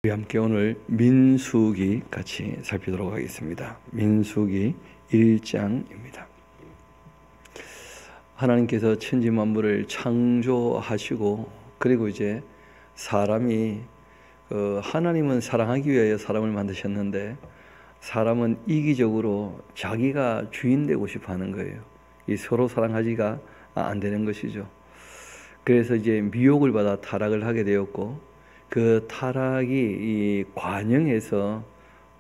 우리 함께 오늘 민수기 같이 살피도록 하겠습니다. 민수기 1장입니다. 하나님께서 천지 만물을 창조하시고, 그리고 이제 사람이 하나님은 사랑하기 위하여 사람을 만드셨는데 사람은 이기적으로 자기가 주인 되고 싶어 하는 거예요. 이 서로 사랑하지가 안 되는 것이죠. 그래서 이제 미혹을 받아 타락을 하게 되었고, 그 타락이 이 관영에서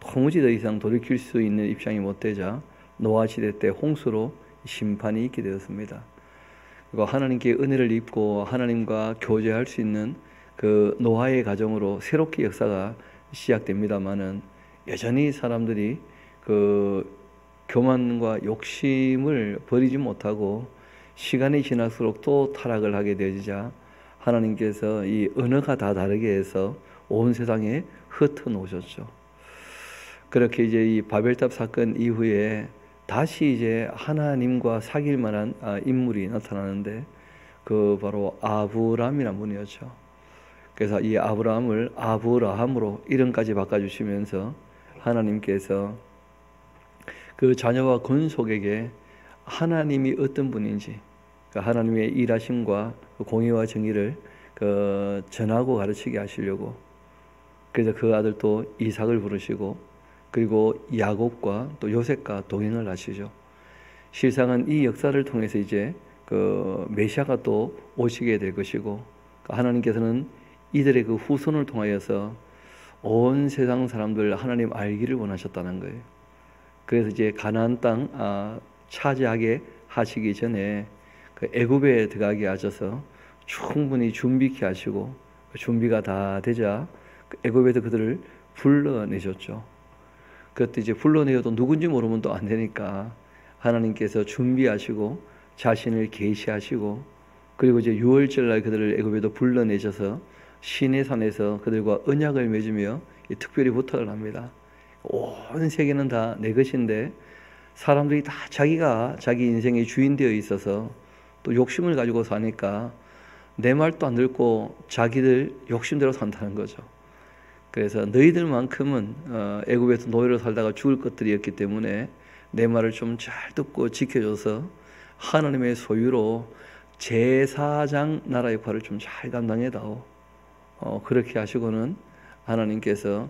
도무지 더 이상 돌이킬 수 있는 입장이 못 되자 노아 시대 때 홍수로 심판이 있게 되었습니다. 그리고 하나님께 은혜를 입고 하나님과 교제할 수 있는 그 노아의 가정으로 새롭게 역사가 시작됩니다마는, 여전히 사람들이 그 교만과 욕심을 버리지 못하고 시간이 지날수록 또 타락을 하게 되자 하나님께서 이 언어가 다 다르게 해서 온 세상에 흩어놓으셨죠. 그렇게 이제 이 바벨탑 사건 이후에 다시 이제 하나님과 사귈 만한 인물이 나타나는데, 그 바로 아브람이라는 분이었죠. 그래서 이 아브람을 아브라함으로 이름까지 바꿔주시면서 하나님께서 그 자녀와 건속에게 하나님이 어떤 분인지, 하나님의 일하심과 공의와 정의를 전하고 가르치게 하시려고, 그래서 그 아들 또 이삭을 부르시고, 그리고 야곱과 또 요셉과 동행을 하시죠. 실상은 이 역사를 통해서 이제 그 메시아가 또 오시게 될 것이고, 하나님께서는 이들의 그 후손을 통하여서 온 세상 사람들 하나님 알기를 원하셨다는 거예요. 그래서 이제 가나안 땅 차지하게 하시기 전에 그 애굽에 들어가게 하셔서 충분히 준비케 하시고, 준비가 다 되자 애굽에서 그들을 불러내셨죠. 그때 이제 불러내어도 누군지 모르면 또 안 되니까 하나님께서 준비하시고 자신을 계시하시고, 그리고 이제 유월절날 그들을 애굽에도 불러내셔서 시내산에서 그들과 언약을 맺으며 특별히 부탁을 합니다. 온 세계는 다 내 것인데 사람들이 다 자기가 자기 인생의 주인 되어 있어서 또 욕심을 가지고 사니까 내 말도 안 듣고 자기들 욕심대로 산다는 거죠. 그래서 너희들만큼은 애굽에서 노예로 살다가 죽을 것들이었기 때문에 내 말을 좀 잘 듣고 지켜줘서 하나님의 소유로 제사장 나라 역할을 좀 잘 감당해다오. 그렇게 하시고는 하나님께서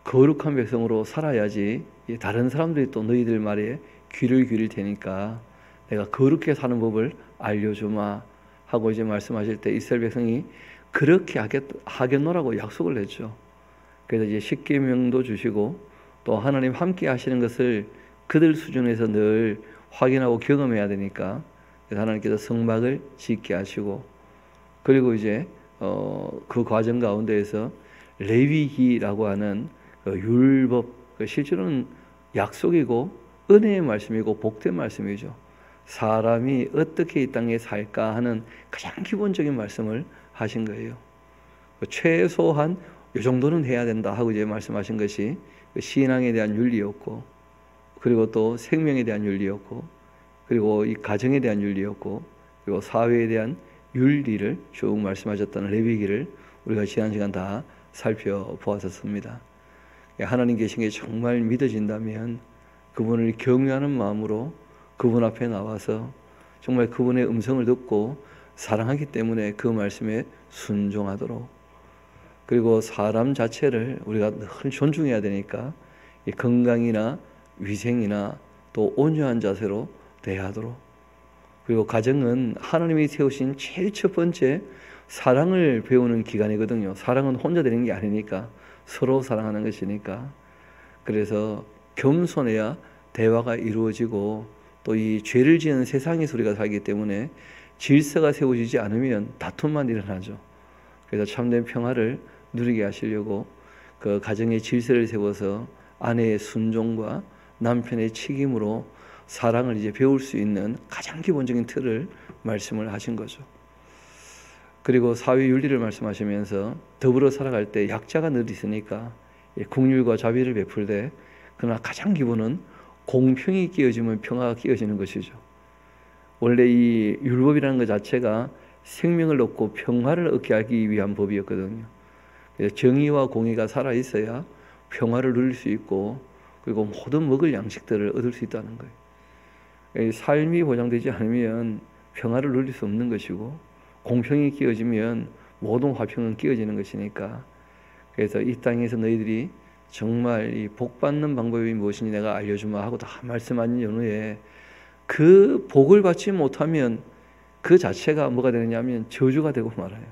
거룩한 백성으로 살아야지 다른 사람들이 또 너희들 말에 귀를 기울일 테니까 내가 거룩하게 사는 법을 알려주마 하고 이제 말씀하실 때 이스라엘 백성이 그렇게 하겠노라고 약속을 했죠. 그래서 이제 십계명도 주시고 또 하나님 함께 하시는 것을 그들 수준에서 늘 확인하고 경험해야 되니까 하나님께서 성막을 짓게 하시고, 그리고 이제 그 과정 가운데에서 레위기라고 하는 율법, 실제로는 약속이고 은혜의 말씀이고 복된 말씀이죠. 사람이 어떻게 이 땅에 살까 하는 가장 기본적인 말씀을 하신 거예요. 최소한 이 정도는 해야 된다 하고 이제 말씀하신 것이 신앙에 대한 윤리였고, 그리고 또 생명에 대한 윤리였고, 그리고 이 가정에 대한 윤리였고, 그리고 사회에 대한 윤리를 쭉 말씀하셨다는 레위기를 우리가 지난 시간 다 살펴보았었습니다. 하나님 계신 게 정말 믿어진다면 그분을 경외하는 마음으로 그분 앞에 나와서 정말 그분의 음성을 듣고 사랑하기 때문에 그 말씀에 순종하도록, 그리고 사람 자체를 우리가 늘 존중해야 되니까 건강이나 위생이나 또 온유한 자세로 대하도록, 그리고 가정은 하나님이 세우신 제일 첫 번째 사랑을 배우는 기간이거든요. 사랑은 혼자 되는 게 아니니까 서로 사랑하는 것이니까. 그래서 겸손해야 대화가 이루어지고, 또 이 죄를 지은 세상에서 우리가 살기 때문에 질서가 세워지지 않으면 다툼만 일어나죠. 그래서 참된 평화를 누리게 하시려고 그 가정의 질서를 세워서 아내의 순종과 남편의 책임으로 사랑을 이제 배울 수 있는 가장 기본적인 틀을 말씀을 하신 거죠. 그리고 사회 윤리를 말씀하시면서 더불어 살아갈 때 약자가 늘 있으니까 긍휼과 자비를 베풀되, 그러나 가장 기본은 공평이 끼어지면 평화가 끼어지는 것이죠. 원래 이 율법이라는 것 자체가 생명을 얻고 평화를 얻게 하기 위한 법이었거든요. 정의와 공의가 살아있어야 평화를 누릴 수 있고 그리고 모든 먹을 양식들을 얻을 수 있다는 거예요. 삶이 보장되지 않으면 평화를 누릴 수 없는 것이고 공평이 끼어지면 모든 화평은 끼어지는 것이니까 그래서 이 땅에서 너희들이 정말 이 복받는 방법이 무엇인지 내가 알려주마 하고 다 말씀하신 연후에 그 복을 받지 못하면 그 자체가 뭐가 되느냐면 저주가 되고 말아요.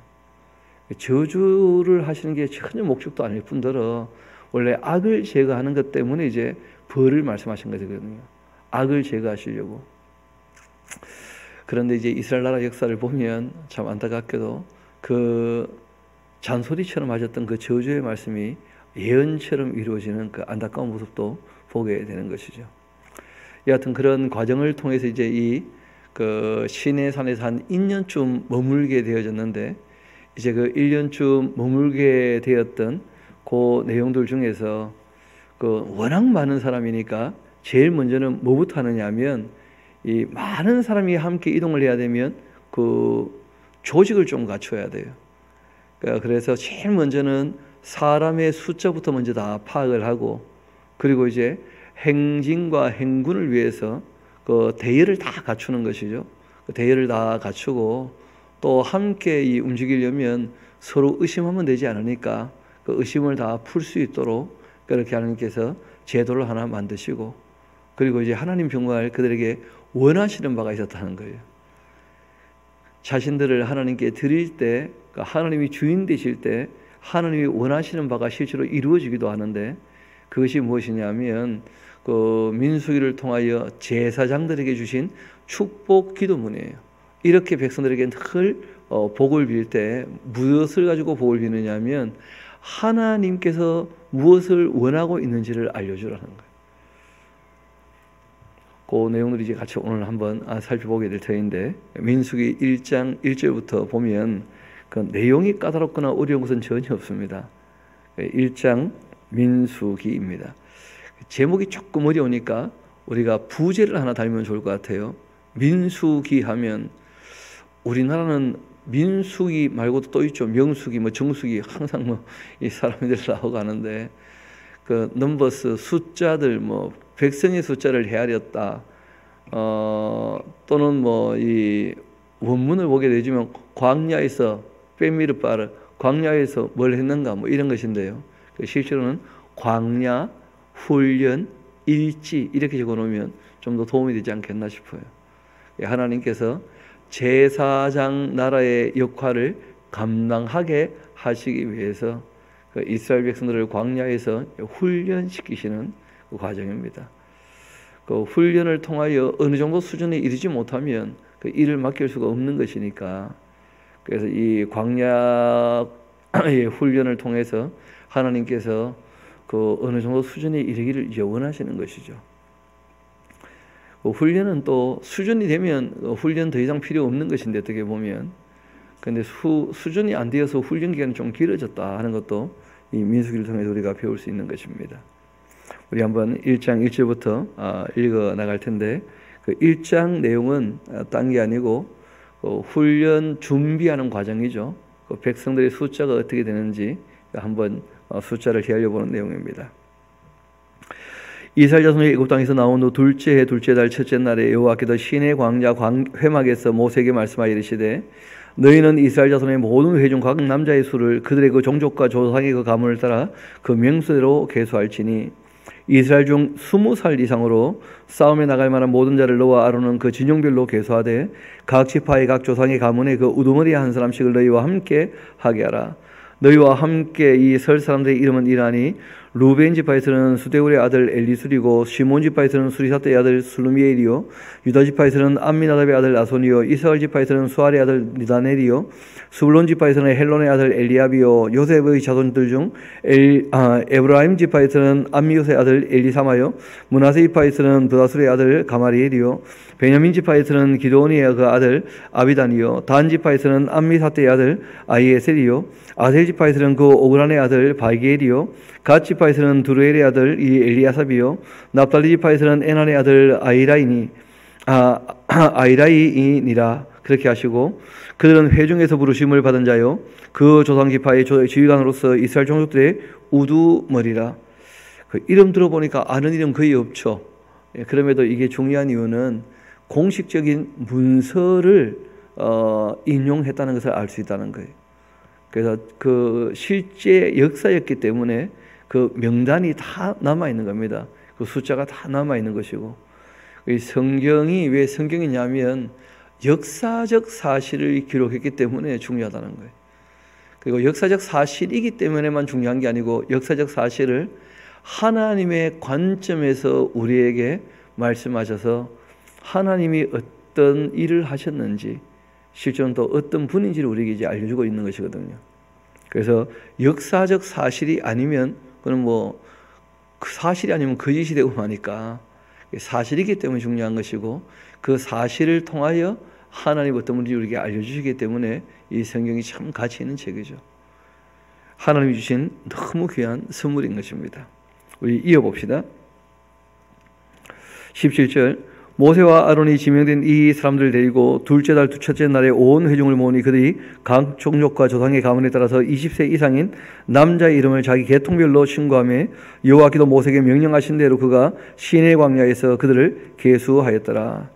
저주를 하시는 게 전혀 목적도 아닐 뿐더러 원래 악을 제거하는 것 때문에 이제 벌을 말씀하신 거거든요. 악을 제거하시려고. 그런데 이제 이스라엘 나라 역사를 보면 참 안타깝게도 그 잔소리처럼 하셨던 그 저주의 말씀이 예언처럼 이루어지는 그 안타까운 모습도 보게 되는 것이죠. 여하튼 그런 과정을 통해서 이제 이 그 시내산에서 한 1년쯤 머물게 되어졌는데 이제 그 1년쯤 머물게 되었던 그 내용들 중에서 그 워낙 많은 사람이니까 제일 먼저는 뭐부터 하느냐 하면 이 많은 사람이 함께 이동을 해야 되면 그 조직을 좀 갖춰야 돼요. 그래서 제일 먼저는 사람의 숫자부터 먼저 다 파악을 하고 그리고 이제 행진과 행군을 위해서 그 대열을 다 갖추는 것이죠. 그 대열을 다 갖추고 또 함께 이 움직이려면 서로 의심하면 되지 않으니까 그 의심을 다 풀 수 있도록 그렇게 하나님께서 제도를 하나 만드시고 그리고 이제 하나님 정말 그들에게 원하시는 바가 있었다는 거예요. 자신들을 하나님께 드릴 때 하나님이 주인 되실 때 하나님이 원하시는 바가 실제로 이루어지기도 하는데 그것이 무엇이냐면 그 민수기를 통하여 제사장들에게 주신 축복 기도문이에요. 이렇게 백성들에게 늘 복을 빌 때 무엇을 가지고 복을 비느냐면 하나님께서 무엇을 원하고 있는지를 알려주라는 거예요. 그 내용들이 이제 같이 오늘 한번 살펴보게 될 터인데 민수기 1장 1절부터 보면 그 내용이 까다롭거나 어려운 것은 전혀 없습니다. 1장 민수기입니다. 제목이 조금 어려우니까 우리가 부제를 하나 달면 좋을 것 같아요. 민수기 하면 우리나라는 민수기 말고도 또 있죠. 명수기, 뭐 정수기 항상 뭐 이 사람들 나오고 하는데 그 넘버스 숫자들 뭐 백성의 숫자를 헤아렸다. 또는 뭐 이 원문을 보게 되지만 광야에서 빼미르빠르 광야에서 뭘 했는가 뭐 이런 것인데요. 실제로는 광야, 훈련, 일지 이렇게 적어놓으면 좀 더 도움이 되지 않겠나 싶어요. 하나님께서 제사장 나라의 역할을 감당하게 하시기 위해서 그 이스라엘 백성들을 광야에서 훈련시키시는 그 과정입니다. 그 훈련을 통하여 어느 정도 수준에 이르지 못하면 그 일을 맡길 수가 없는 것이니까 그래서 이 광야의 훈련을 통해서 하나님께서 그 어느 정도 수준에 이르기를 원하시는 것이죠. 그 훈련은 또 수준이 되면 훈련 더 이상 필요 없는 것인데 어떻게 보면 근데 수준이 안 되어서 훈련 기간이 좀 길어졌다 하는 것도 이 민수기를 통해서 우리가 배울 수 있는 것입니다. 우리 한번 1장 1절부터 읽어 나갈 텐데 그 1장 내용은 딴 게 아니고 훈련 준비하는 과정이죠. 그 백성들의 숫자가 어떻게 되는지 한번 숫자를 헤아려 보는 내용입니다. 이스라엘 자손이 애굽 땅에서 나온 후 둘째 해 둘째 달 첫째 날에 여호와께서 시내 광야 회막에서 모세에게 말씀하여 이르시되 너희는 이스라엘 자손의 모든 회중 각 남자의 수를 그들의 그 종족과 조상의 그 가문을 따라 그 명수대로 계수할지니 이스라엘 중 20살 이상으로 싸움에 나갈 만한 모든 자를 너와 아론은 그 진영별로 계수하되 각 지파의 각 조상의 가문의 그 우두머리 한 사람씩을 너희와 함께 하게 하라. 너희와 함께 이 설 사람들의 이름은 이라니 루벤 지파에서는 수데울의 아들 엘리술이고 시몬 지파에서는 수리사떼의 아들 슬루미엘이요 유다 지파에서는 암미나답의 아들 나손이요 이스라엘 지파에서는 수알의 아들 니다넬이요 스불론 지파에서는 헬론의 아들 엘리압이요 요셉의 자손들 중 에브라임 지파에서는 암미요스의 아들 엘리사마요 므나세 지파에서는 브다술의 아들 가마리엘이요 베냐민 지파에서는 기드온의 그 아들 아비단이요 단 지파에서는 암미사떼의 아들 아히에셀이요 아셀 지파에서는 그 오그란의 아들 바기엘이요 갓 지파에서는 두루엘의 아들 이 엘리아삽이요 납달리 지파에서는 에난의 아들 아이라이니라 그렇게 하시고 그들은 회중에서 부르심을 받은 자요 그 조상 지파의 지휘관으로서 이스라엘 종족들의 우두머리라. 그 이름 들어보니까 아는 이름 거의 없죠. 그럼에도 이게 중요한 이유는 공식적인 문서를 인용했다는 것을 알 수 있다는 거예요. 그래서 그 실제 역사였기 때문에 그 명단이 다 남아 있는 겁니다. 그 숫자가 다 남아 있는 것이고, 성경이 왜 성경이냐면 역사적 사실을 기록했기 때문에 중요하다는 거예요. 그리고 역사적 사실이기 때문에만 중요한 게 아니고 역사적 사실을 하나님의 관점에서 우리에게 말씀하셔서 하나님이 어떤 일을 하셨는지 실제로는 또 어떤 분인지를 우리에게 이제 알려주고 있는 것이거든요. 그래서 역사적 사실이 아니면 그건 뭐 그 사실이 아니면 거짓이 되고 마니까 사실이기 때문에 중요한 것이고 그 사실을 통하여 하나님 어떤 분인지 우리에게 알려주시기 때문에 이 성경이 참 가치 있는 책이죠. 하나님이 주신 너무 귀한 선물인 것입니다. 우리 이어봅시다. 17절 모세와 아론이 지명된 이 사람들을 데리고 둘째 달 첫째 날에 온 회중을 모으니 그들이 각 종족과 조상의 가문에 따라서 20세 이상인 남자의 이름을 자기 계통별로 신고하며 여호와께서 모세에게 명령하신 대로 그가 시내 광야에서 그들을 계수하였더라.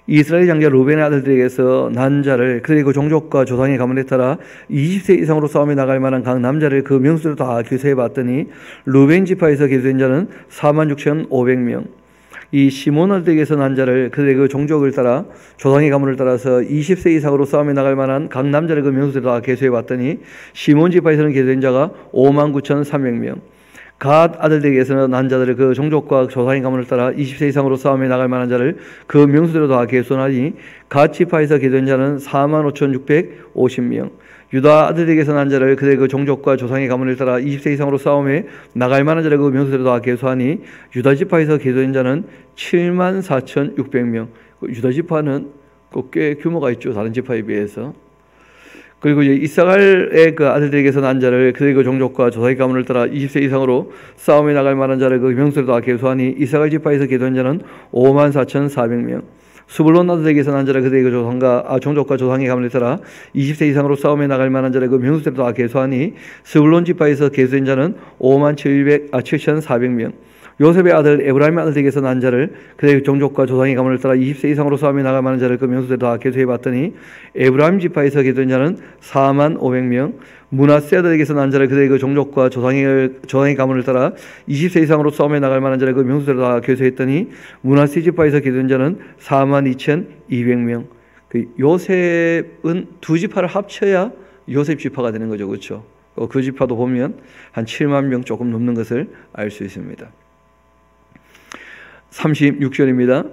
이스라엘 장자 루벤의 아들들에게서 난 자를 그들의 그 종족과 조상의 가문에 따라 20세 이상으로 싸움에 나갈 만한 각 남자를 그 명수로 다 계수해 봤더니 루벤 지파에서 계수된 자는 46,500명 이 시몬 아들에게서 난 자를 그들의 그 종족을 따라 조상의 가문을 따라서 20세 이상으로 싸움에 나갈 만한 각 남자를 그 명수로 다 계수해 봤더니 시몬 지파에서는 계수된 자가 59,300명 갓 아들들에게서는 난 자들을 그 종족과 조상의 가문을 따라 20세 이상으로 싸움에 나갈 만한 자를 그 명수대로 다 계수하니 갓 지파에서 계수된 자는 45,650명 유다 아들에게서 난 자를 그들의 그 종족과 조상의 가문을 따라 20세 이상으로 싸움에 나갈 만한 자를 그 명수대로 다 계수하니 유다 지파에서 계수된 자는 74,600명 유다 지파는 꽤 규모가 있죠. 다른 지파에 비해서. 그리고 이제 이사갈의 그 아들들에게서 난 자를 그들의 그 종족과 조상의 가문을 따라 20세 이상으로 싸움에 나갈 만한 자를 그 명수로 다 계수하니 이사갈 지파에서 계수한 자는 54,400명 스불론 아들에게서 난 자를 그들의 그 종족과 조상의 가문을 따라 20세 이상으로 싸움에 나갈 만한 자를 그 명수로 다 계수하니 스불론 지파에서 계수된 자는 57,400명 요셉의 아들 에브라임의 아들에게서 난 자를 그들의 종족과 조상의 가문을 따라 20세 이상으로 싸움에 나갈 만한 자를 그 명수대로 다 계수해 봤더니 에브라임 지파에서 계수된 자는 45,000명 므낫세 아들에게서 난 자를 그들의 그 종족과 조상의 가문을 따라 20세 이상으로 싸움에 나갈 만한 자를 그 명수대로 다 계수했더니 므낫세 지파에서 계수된 자는 42,200명 요셉은 두 지파를 합쳐야 요셉 지파가 되는 거죠. 그렇죠? 그 지파도 보면 한 7만 명 조금 넘는 것을 알 수 있습니다. 36절입니다.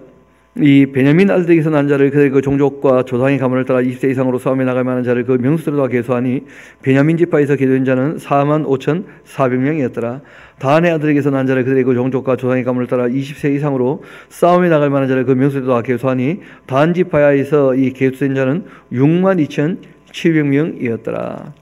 이 베냐민 아들에게서 난 자를 그들의 그 종족과 조상의 가문을 따라 20세 이상으로 싸움에 나갈 만한 자를 그 명수로 다 계수하니 베냐민 지파에서 계수된 자는 45,400명이었더라. 단의 아들에게서 난 자를 그들의 그 종족과 조상의 가문을 따라 20세 이상으로 싸움에 나갈 만한 자를 그 명수로 다 계수하니 단 지파에서 이 계수된 자는 62,700명이었더라.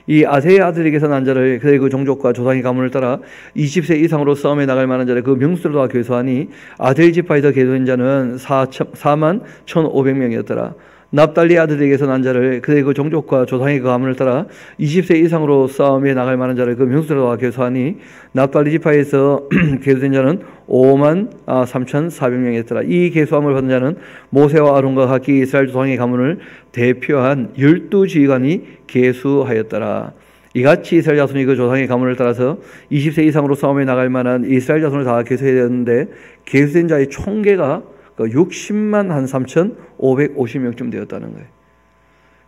이 아세의 아들에게서 난 자를 그들의 그 종족과 조상의 가문을 따라 20세 이상으로 싸움에 나갈 만한 자를 그 명수로 다 계수하니 아델 지파에서 계수된 자는 41,500명이었더라. 납달리 아들에게서 난 자를 그들의 그 종족과 조상의 그 가문을 따라 20세 이상으로 싸움에 나갈 만한 자를 그 명수로 다 계수하니 납달리 지파에서 계수된 자는 53,400명이었더라. 이 계수함을 받은 자는 모세와 아론과 각기 이스라엘 조상의 가문을 대표한 12지휘관이 계수하였더라. 이같이 이스라엘 자손이 그 조상의 가문을 따라서 20세 이상으로 싸움에 나갈 만한 이스라엘 자손을 다 계수해야 되는데 계수된 자의 총계가 60만 한 3,550명쯤 되었다는 거예요.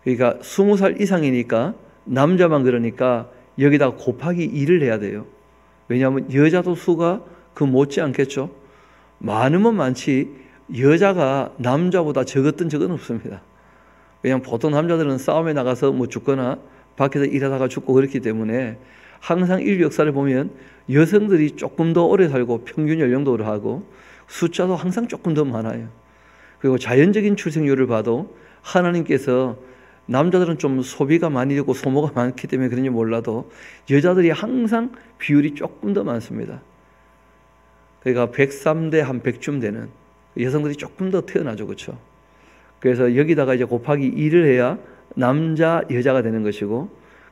그러니까 20살 이상이니까 남자만 그러니까 여기다가 곱하기 2를 해야 돼요. 왜냐하면 여자도 수가 그 못지 않겠죠. 많으면 많지 여자가 남자보다 적었던 적은 없습니다. 왜냐하면 보통 남자들은 싸움에 나가서 뭐 죽거나 밖에서 일하다가 죽고 그렇기 때문에 항상 인류 역사를 보면 여성들이 조금 더 오래 살고 평균 연령도 오래하고 숫자도 항상 조금 더 많아요. 그리고 자연적인 출생률을 봐도 하나님께서 남자들은 좀 소비가 많이 되고 소모가 많기 때문에 그런지 몰라도 여자들이 항상 비율이 조금 더 많습니다. 그러니까 103대 한 100쯤 되는 여성들이 조금 더 태어나죠. 그렇죠? 그래서 여기다가 이제 곱하기 2를 해야 남자, 여자가 되는 것이고,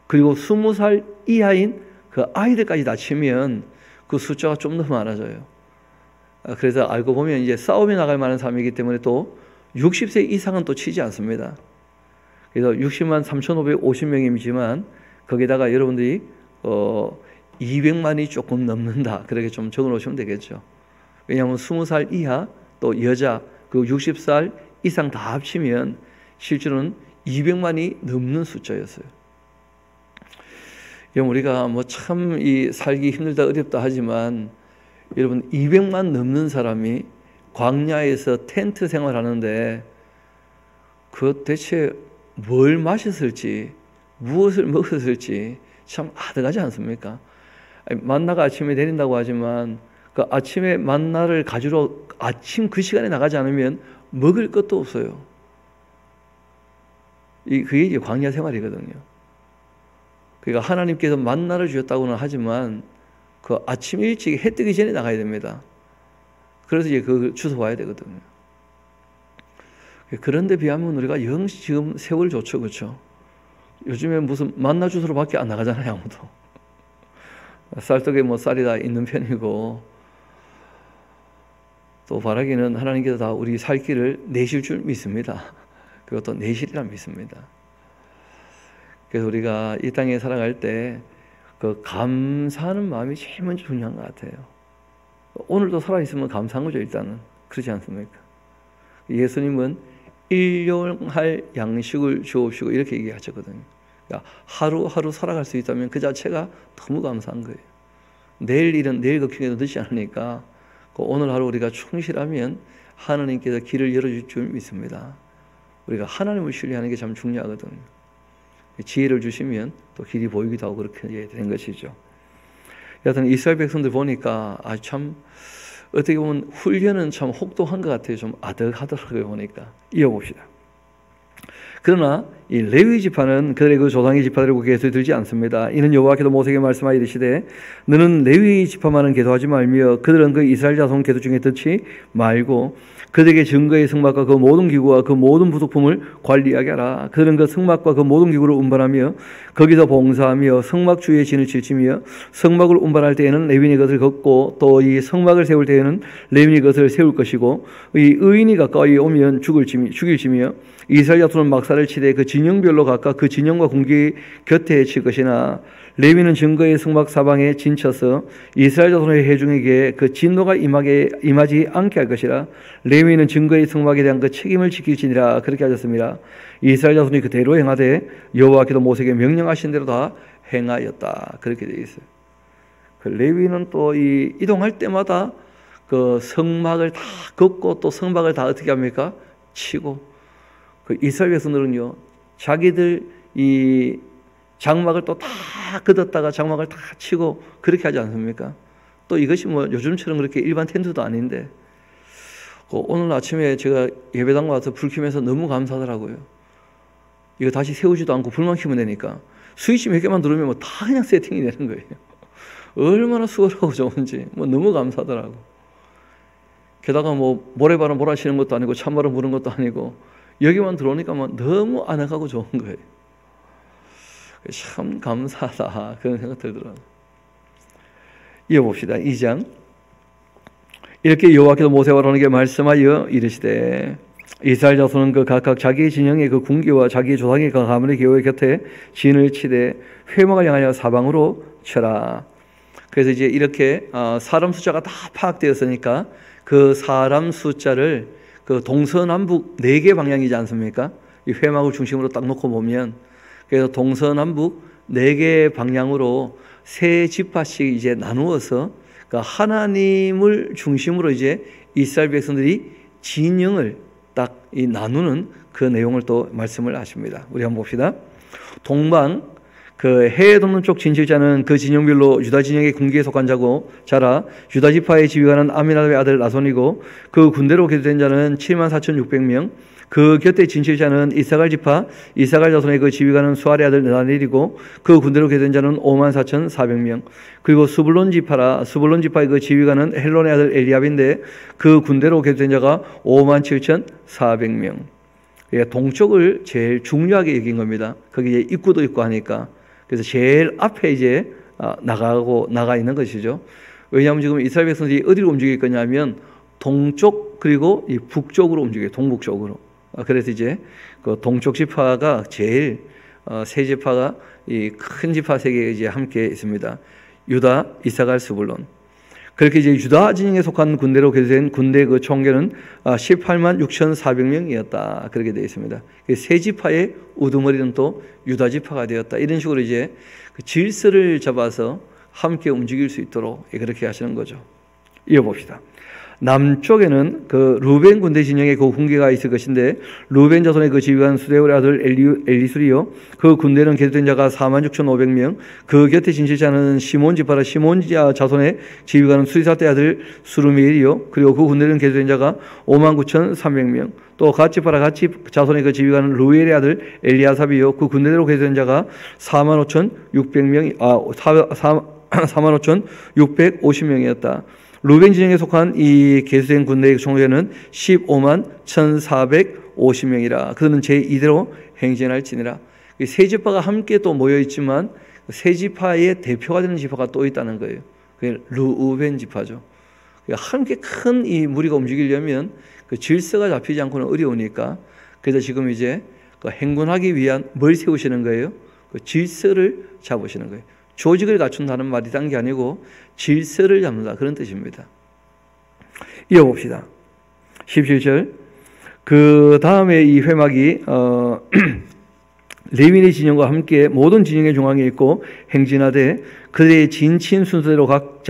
그리고 20살 이하인 그 아이들까지 다 치면 그 숫자가 좀 더 많아져요. 그래서 알고 보면 이제 싸움에 나갈 만한 사람이기 때문에 또 60세 이상은 또 치지 않습니다. 그래서 60만 3,550명이지만 거기다가 여러분들이 200만이 조금 넘는다, 그렇게 좀 적어 놓으시면 되겠죠. 왜냐하면 20살 이하 또 여자 그 60살 이상 다 합치면 실제로는 200만이 넘는 숫자였어요. 우리가 뭐 참 이 살기 힘들다 어렵다 하지만 여러분 200만 넘는 사람이 광야에서 텐트 생활하는데 그 대체 뭘 마셨을지 무엇을 먹었을지 참 아득하지 않습니까? 만나가 아침에 내린다고 하지만 그 아침에 만나를 가지러 아침 그 시간에 나가지 않으면 먹을 것도 없어요. 그게 이제 광야 생활이거든요. 그러니까 하나님께서 만나를 주셨다고는 하지만 그 아침 일찍 해 뜨기 전에 나가야 됩니다. 그래서 이제 그걸 주워 와야 되거든요. 그런데 비하면 우리가 영 지금 세월 좋죠, 그렇죠? 요즘에 무슨 만나 주소로밖에 안 나가잖아요, 아무도. 쌀떡에 뭐 쌀이 다 있는 편이고, 또 바라기는 하나님께서 다 우리 살 길을 내실 줄 믿습니다. 그것도 내실이라 믿습니다. 그래서 우리가 이 땅에 살아갈 때 그 감사하는 마음이 제일 먼저 중요한 것 같아요. 오늘도 살아있으면 감사한 거죠, 일단은. 그렇지 않습니까? 예수님은 일용할 양식을 주옵시고 이렇게 얘기하셨거든요. 그러니까 하루하루 살아갈 수 있다면 그 자체가 너무 감사한 거예요. 내일 일은 내일 걱정해도 늦지 않으니까 오늘 하루 우리가 충실하면 하나님께서 길을 열어줄 줄 믿습니다. 우리가 하나님을 신뢰하는 게 참 중요하거든요. 지혜를 주시면 또 길이 보이기도 하고 그렇게 된 것이죠. 여하튼 이스라엘 백성들 보니까 참 어떻게 보면 훈련은 참 혹독한 것 같아요. 좀 아득하더라고요, 보니까. 이어봅시다. 그러나 이 레위 지파는 그들의 그 조상의 지파들을 계수에 들지 않습니다. 이는 여호와께서 모세에게 말씀하여 이르시되 너는 레위 지파만은 계수하지 말며 그들은 그 이스라엘 자손 계수 중에 듣지 말고 그들에게 증거의 성막과 그 모든 기구와 그 모든 부속품을 관리하게 하라. 그들은 그 성막과 그 모든 기구를 운반하며 거기서 봉사하며 성막 주위에 진을 칠치며 성막을 운반할 때에는 레위인이 그것을 걷고 또 이 성막을 세울 때에는 레위인이 그것을 세울 것이고 이 의인이 가까이 오면 죽일지며 이스라엘 자손은 막사를 치되 그 진영별로 각각 그 진영과 궁기 곁에 칠 것이나 레위는 증거의 성막 사방에 진쳐서 이스라엘 자손의 회중에게 그 진노가 임하지 않게 할 것이라. 레위는 증거의 성막에 대한 그 책임을 지킬지니라. 그렇게 하셨습니다. 이스라엘 자손이 그대로 행하되 여호와께서 모세에게 명령하신 대로 다 행하였다. 그렇게 되어 있어요. 그 레위는 또 이동할 때마다 그 성막을 다 걷고 또 성막을 다 어떻게 합니까? 치고. 그 이스라엘 백성들은요, 자기들 이 장막을 또 다 걷었다가 장막을 다 치고 그렇게 하지 않습니까? 또 이것이 뭐 요즘처럼 그렇게 일반 텐트도 아닌데, 오늘 아침에 제가 예배당 와서 불 켜면서 너무 감사하더라고요. 이거 다시 세우지도 않고 불만 켜면 되니까 스위치 몇 개만 누르면 뭐 다 그냥 세팅이 되는 거예요. 얼마나 수월하고 좋은지 뭐 너무 감사하더라고. 게다가 뭐 모래바람 몰아치는 것도 아니고 찬바람 부는 것도 아니고 여기만 들어오니까 뭐 너무 아늑하고 좋은 거예요. 참 감사하다 그런 생각 들더라고요. 이어봅시다. 2장. 이렇게 여호와께서 모세와 아론에게 말씀하여 이르시되 이스라엘 자손은 그 각각 자기의 진영의 그 군기와 자기의 조상의 그 가문의 기호의 곁에 진을 치되 회막을 향하여 사방으로 쳐라. 그래서 이제 이렇게 사람 숫자가 다 파악되었으니까 그 사람 숫자를 그 동서남북 4개 방향이지 않습니까? 이 회막을 중심으로 딱 놓고 보면, 그래서 동서남북 4개 방향으로 3지파씩 이제 나누어서 그 하나님을 중심으로 이제 이스라엘 백성들이 진영을 딱 나누는 그 내용을 또 말씀을 하십니다. 우리 한번 봅시다. 동방 그 해에 돕는 쪽 진칠자는 그 진영별로 유다 진영의 군기에 속한 자라 유다 지파의 지휘관은 아미나답의 아들 나손이고 그 군대로 계수된 자는 74,600명. 그 곁에 진칠자는 이사갈 지파 이사갈 자손의 그 지휘관은 수알의 아들 나넬이고 그 군대로 계수된 자는 54,400명. 그리고 스불론 지파의 그 지휘관은 헬론의 아들 엘리압인데 그 군대로 계수된 자가 57,400명. 동쪽을 제일 중요하게 여긴 겁니다. 거기에 입구도 있고 하니까. 그래서 제일 앞에 이제 나가 있는 것이죠. 왜냐하면 지금 이스라엘 백성들이 어디로 움직일 거냐면 동쪽 그리고 이 북쪽으로 움직여요. 동북쪽으로. 그래서 이제 그 동쪽 지파가 제일 세 지파가 이 큰 지파 세 개 이제 함께 있습니다. 유다, 이사갈, 스불론. 그렇게 이제 유다 진영에 속한 군대로 개조된 군대 그 총계는 18만 6,400명이었다. 그렇게 되어 있습니다. 세 지파의 우두머리는 또 유다 지파가 되었다. 이런 식으로 이제 그 질서를 잡아서 함께 움직일 수 있도록 그렇게 하시는 거죠. 이어봅시다. 남쪽에는 그 루벤 군대 진영에 그 군계가 있을 것인데 루벤 자손의 그 지휘관 수데울의 아들 엘리술이요 그 군대는 개조된 자가 46,500명 그 곁에 진실자는 시몬 지파라 시몬 자손의 지휘관은 수리사대 아들 수르미엘이요 그리고 그 군대는 개조된 자가 59,300명 또 갓 지파라 갓 자손의 그 지휘관은 루엘의 아들 엘리아삽이요 그 군대로 개조된 자가 45,600명 45,650명이었다. 루벤 진영에 속한 이 개수된 군대의 총회는 15만 1,450명이라. 그들은 제2대로 행진할지니라. 세 지파가 함께 또 모여 있지만 세 지파의 대표가 되는 지파가 또 있다는 거예요. 그게 루벤 지파죠. 함께 큰 이 무리가 움직이려면 그 질서가 잡히지 않고는 어려우니까 그래서 지금 이제 그 행군하기 위한 뭘 세우시는 거예요? 그 질서를 잡으시는 거예요. 조직을 갖춘다는 말이 딴 게 아니고 질서를 잡는다 그런 뜻입니다. 이어봅시다. 17절 그 다음에 이 회막이 레위의 진영과 함께 모든 진영의 중앙에 있고 행진하되 그들의 진친 순서대로 각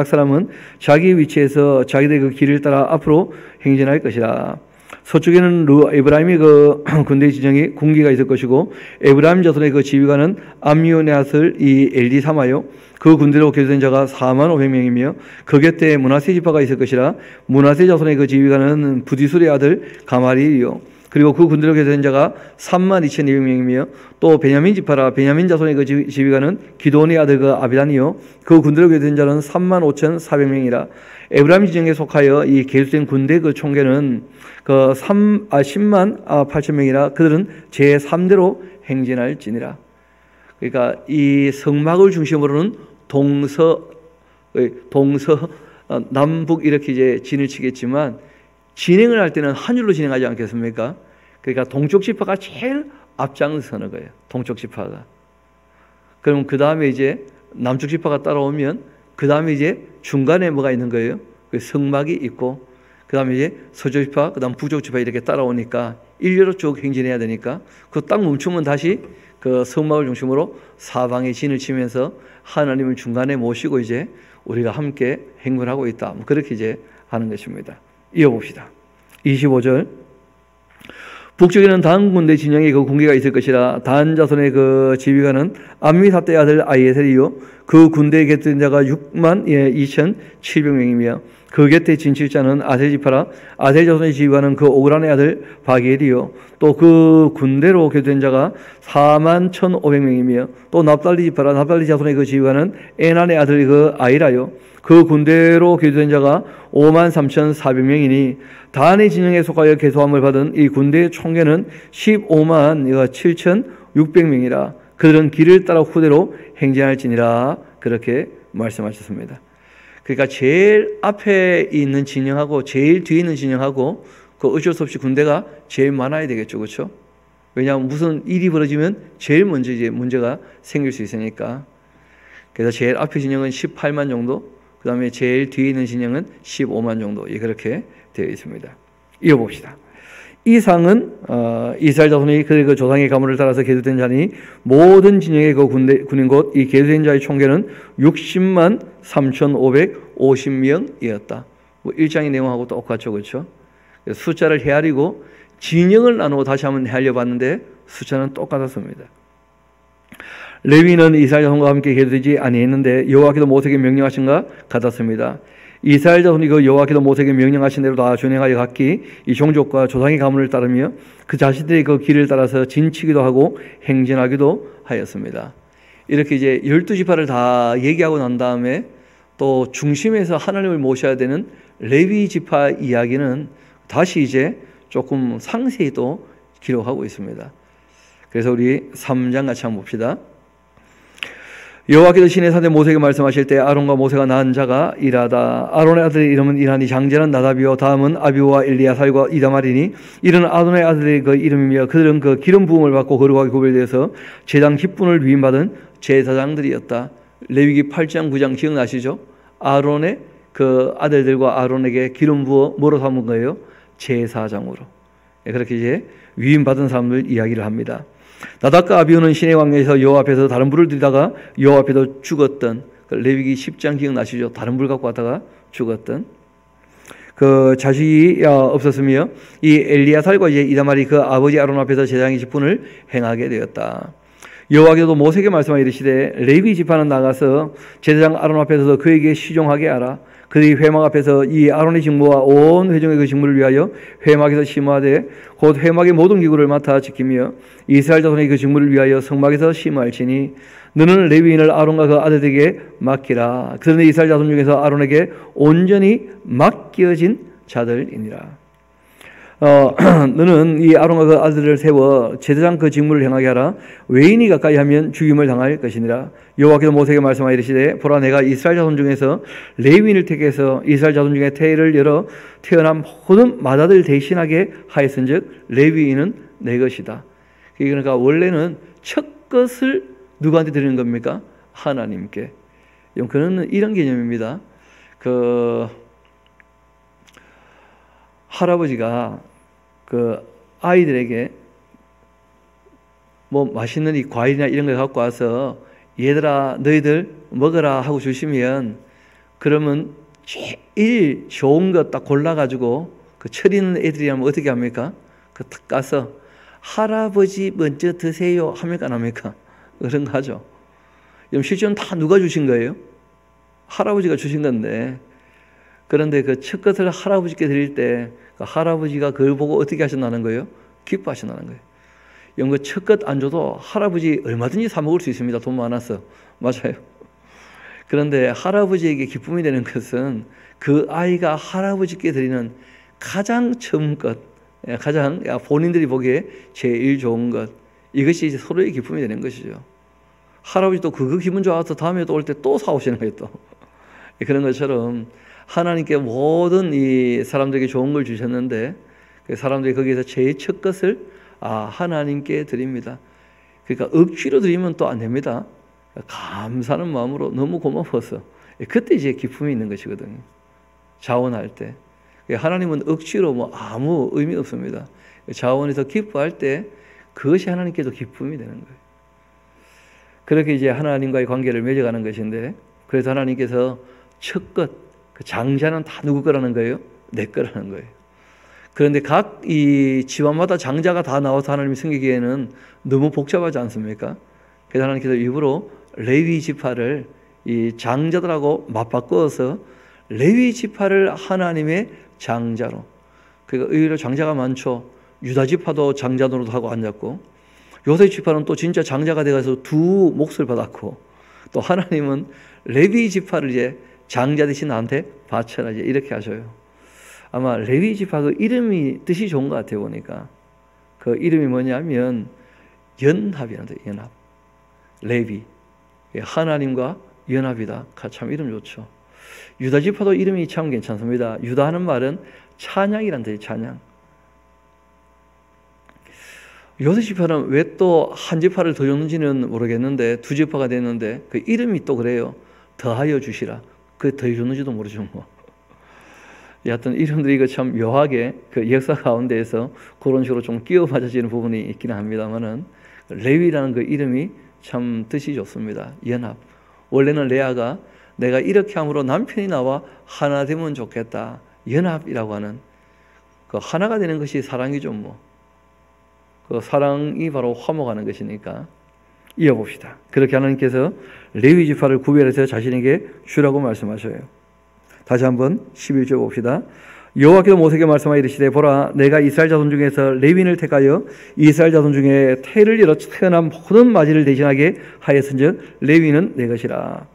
사람은 자기 위치에서 자기들의 그 길을 따라 앞으로 행진할 것이라. 서쪽에는 에브라임의 그 군대 진영이 군기가 있을 것이고 에브라임 자손의 그 지휘관은 암미온의 아들 이 엘리사마요 그 군대로 개조된 자가 45,500명이며 그 곁에 므낫세 지파가 있을 것이라. 므낫세 자손의 그 지휘관은 부디술의 아들 가마리이요 그리고 그 군대로 개조된 자가 32,200명이며 또 베냐민 지파라 베냐민 자손의 그 지휘관은 기도온의 아들 그 아비단이요 그 군대로 개조된 자는 35,400명이라. 에브라임 진영에 속하여 이 개수된 군대 그 총계는 그 10만 8,000명이라. 그들은 제3대로 행진할지니라. 그러니까 이 성막을 중심으로는 동서 남북 이렇게 이제 진을 치겠지만 진행을 할 때는 한 줄로 진행하지 않겠습니까? 그러니까 동쪽 지파가 제일 앞장서는 거예요. 동쪽 지파가. 그럼 그 다음에 이제 남쪽 지파가 따라오면 그 다음에 이제 중간에 뭐가 있는 거예요? 그 성막이 있고 그 다음에 이제 서쪽 지파, 그 다음 북쪽 지파 이렇게 따라오니까 일렬로 쭉 행진해야 되니까 그 딱 멈추면 다시 그 성막을 중심으로 사방에 진을 치면서 하나님을 중간에 모시고 이제 우리가 함께 행군하고 있다. 그렇게 이제 하는 것입니다. 이어봅시다. 25절 북쪽에는 단 군대 진영에 그 군계가 있을 것이라. 단 자손의 그 지휘관은 암미사대 아들 아이에셀이요 그 군대에 곁에 자가 6만 2,700명이며 그 곁에 진칠자는 아셀 지파라. 아셀 자손의 지휘관은 그 오그란의 아들 바기엘이요 또 그 군대로 곁에 자가 4만 1,500명이며 또 납달리 지파라. 납달리 자손의 그 지휘관은 에난의 아들 그 아이라요 그 군대로 곁에 자가 5만 3,400명이니 단의 진영에 속하여 개소함을 받은 이 군대의 총계는 15만 7,600명이라. 그들은 길을 따라 후대로 행진할지니라. 그렇게 말씀하셨습니다. 그러니까 제일 앞에 있는 진영하고 제일 뒤에 있는 진영하고 그 어쩔 수 없이 군대가 제일 많아야 되겠죠, 그렇죠? 왜냐하면 무슨 일이 벌어지면 제일 먼저 이제 문제가 생길 수 있으니까. 그래서 제일 앞에 진영은 18만 정도, 그 다음에 제일 뒤에 있는 진영은 15만 정도 그렇게 되어 있습니다. 이어봅시다. 이 상은 이스라엘 자손이 그 조상의 가문을 따라서 계수된 자니 모든 진영의 그 군인 곧 이 계수된 자의 총계는 60만 3,550명이었다. 뭐 1장의 내용하고 똑같죠, 그렇죠? 숫자를 헤아리고 진영을 나누고 다시 한번 헤아려 봤는데 숫자는 똑같았습니다. 레위는 이스라엘 자손과 함께 계수되지 아니했는데 여호와께서 모세에게 명령하신가 같았습니다. 이스라엘 자손이 그 여호와께서 모세에게 명령하신 대로 다 준행하여 각기 이 종족과 조상의 가문을 따르며 그 자신들의 그 길을 따라서 진치기도 하고 행진하기도 하였습니다. 이렇게 이제 12지파를 다 얘기하고 난 다음에 또 중심에서 하나님을 모셔야 되는 레위 지파 이야기는 다시 이제 조금 상세히 또 기록하고 있습니다. 그래서 우리 3장 같이 한번 봅시다. 여호와께서 시내 산에 모세에게 말씀하실 때 아론과 모세가 낳은 자가 이라다. 아론의 아들의 이름은 이라니 장자는 나답이요 다음은 아비후와 엘리야살과 이다말이니 이는 아론의 아들의 그 이름이며 그들은 그 기름 부음을 받고 거룩하게 구별되어서 제장 기분을 위임받은 제사장들이었다. 레위기 8장 9장 기억나시죠? 아론의 그 아들들과 아론에게 기름 부어 뭐로 삼은 거예요? 제사장으로. 그렇게 이제 위임받은 사람들 이야기를 합니다. 나답과 아비후는 시내 광야에서 여호와 앞에서 다른 불을 들이다가 여호와 앞에서 죽었던 레위기 10장 기억나시죠? 다른 불 갖고 왔다가 죽었던 그 자식이 없었으며 이 엘리야살과 이제 이다말이 그 아버지 아론 앞에서 제사장의 직분을 행하게 되었다. 여호와께서도 모세에게 말씀하여 이르시되 레위 지파는 나가서 제사장 아론 앞에서 그에게 시종하게 하라. 그들이 회막 앞에서 이 아론의 직무와 온 회중의 그 직무를 위하여 회막에서 심하되 곧 회막의 모든 기구를 맡아 지키며 이스라엘 자손의 그 직무를 위하여 성막에서 심할지니 너는 레위인을 아론과 그 아들에게 맡기라. 그들은 이스라엘 자손 중에서 아론에게 온전히 맡겨진 자들이니라. 너는 이 아론과 그 아들을 세워 제사장 그 직무를 행하게 하라. 외인이 가까이 하면 죽임을 당할 것이니라. 여호와께서 모세에게 말씀하여 이르시되 보라 내가 이스라엘 자손 중에서 레위인을 택해서 이스라엘 자손 중에 태를 열어 태어난 모든 맏아들 대신하게 하였은즉 레위인은 내 것이다. 그러니까 원래는 첫 것을 누구한테 드리는 겁니까? 하나님께. 그는 이런 개념입니다. 할아버지가 그 아이들에게 뭐 맛있는 이 과일이나 이런 걸 갖고 와서 얘들아 너희들 먹어라 하고 주시면 그러면 제일 좋은 거 딱 골라가지고 그 철 있는 애들이라면 어떻게 합니까? 그 딱 가서 할아버지 먼저 드세요 합니까 안 합니까? 그런 거 하죠. 실제로는 다 누가 주신 거예요? 할아버지가 주신 건데 그런데 그 첫 것을 할아버지께 드릴 때 그 할아버지가 그걸 보고 어떻게 하신다는 거예요? 기뻐하신다는 거예요. 그 첫 것 안 줘도 할아버지 얼마든지 사 먹을 수 있습니다. 돈 많아서. 맞아요. 그런데 할아버지에게 기쁨이 되는 것은 그 아이가 할아버지께 드리는 가장 처음 것, 가장 본인들이 보기에 제일 좋은 것, 이것이 이제 서로의 기쁨이 되는 것이죠. 할아버지도 그거 기분 좋아서 다음에 또 올 때 또 사오시는 거예요. 또 그런 것처럼 하나님께 모든 이 사람들에게 좋은 걸 주셨는데 그 사람들이 거기에서 제일 첫 것을 하나님께 드립니다. 그러니까 억지로 드리면 또 안 됩니다. 감사하는 마음으로 너무 고마워서 그때 이제 기쁨이 있는 것이거든요. 자원할 때 하나님은 억지로 뭐 아무 의미 없습니다. 자원해서 기뻐할 때 그것이 하나님께도 기쁨이 되는 거예요. 그렇게 이제 하나님과의 관계를 맺어가는 것인데 그래서 하나님께서 첫 것 그 장자는 다 누구 거라는 거예요? 내 거라는 거예요. 그런데 각 이 집안마다 장자가 다 나와서 하나님이 섬기기에는 너무 복잡하지 않습니까? 그래서 하나님께서 일부러 레위 지파를 이 장자들하고 맞바꿔서 레위 지파를 하나님의 장자로. 그러니까 의외로 장자가 많죠. 유다 지파도 장자 노릇 하고 앉았고 요셉 지파는 또 진짜 장자가 돼가서 두 몫을 받았고 또 하나님은 레위 지파를 이제 장자 대신 나한테 바쳐라 이렇게 하셔요. 아마 레위 지파 그 이름이 뜻이 좋은 것 같아요. 보니까 그 이름이 뭐냐면 연합이란다. 연합. 레위 하나님과 연합이다. 참 이름 좋죠. 유다 지파도 이름이 참 괜찮습니다. 유다 하는 말은 찬양이란 뜻이에요. 찬양. 요셉 지파는 왜 또 한 지파를 더 줬는지는 모르겠는데 두 지파가 됐는데 그 이름이 또 그래요. 더하여 주시라. 그 더 줬는지도 모르죠 뭐. 여하튼 이름들이 그 참 묘하게 그 역사 가운데에서 그런 식으로 좀 끼워 맞아지는 부분이 있기는 합니다만은 레위라는 그 이름이 참 뜻이 좋습니다. 연합. 원래는 레아가 내가 이렇게 함으로 남편이 나와 하나 되면 좋겠다. 연합이라고 하는 그 하나가 되는 것이 사랑이죠 뭐. 그 사랑이 바로 화목하는 것이니까 이어봅시다. 그렇게 하나님께서 레위 지파를 구별해서 자신에게 주라고 말씀하셔요. 다시 한번 11절 봅시다. 여호와께서 모세에게 말씀하여 이르시되 보라 내가 이스라엘 자손 중에서 레위인을 택하여 이스라엘 자손 중에 태를 열어 태어난 모든 맏아들을 대신하게 하였은즉 레위인은 내 것이라.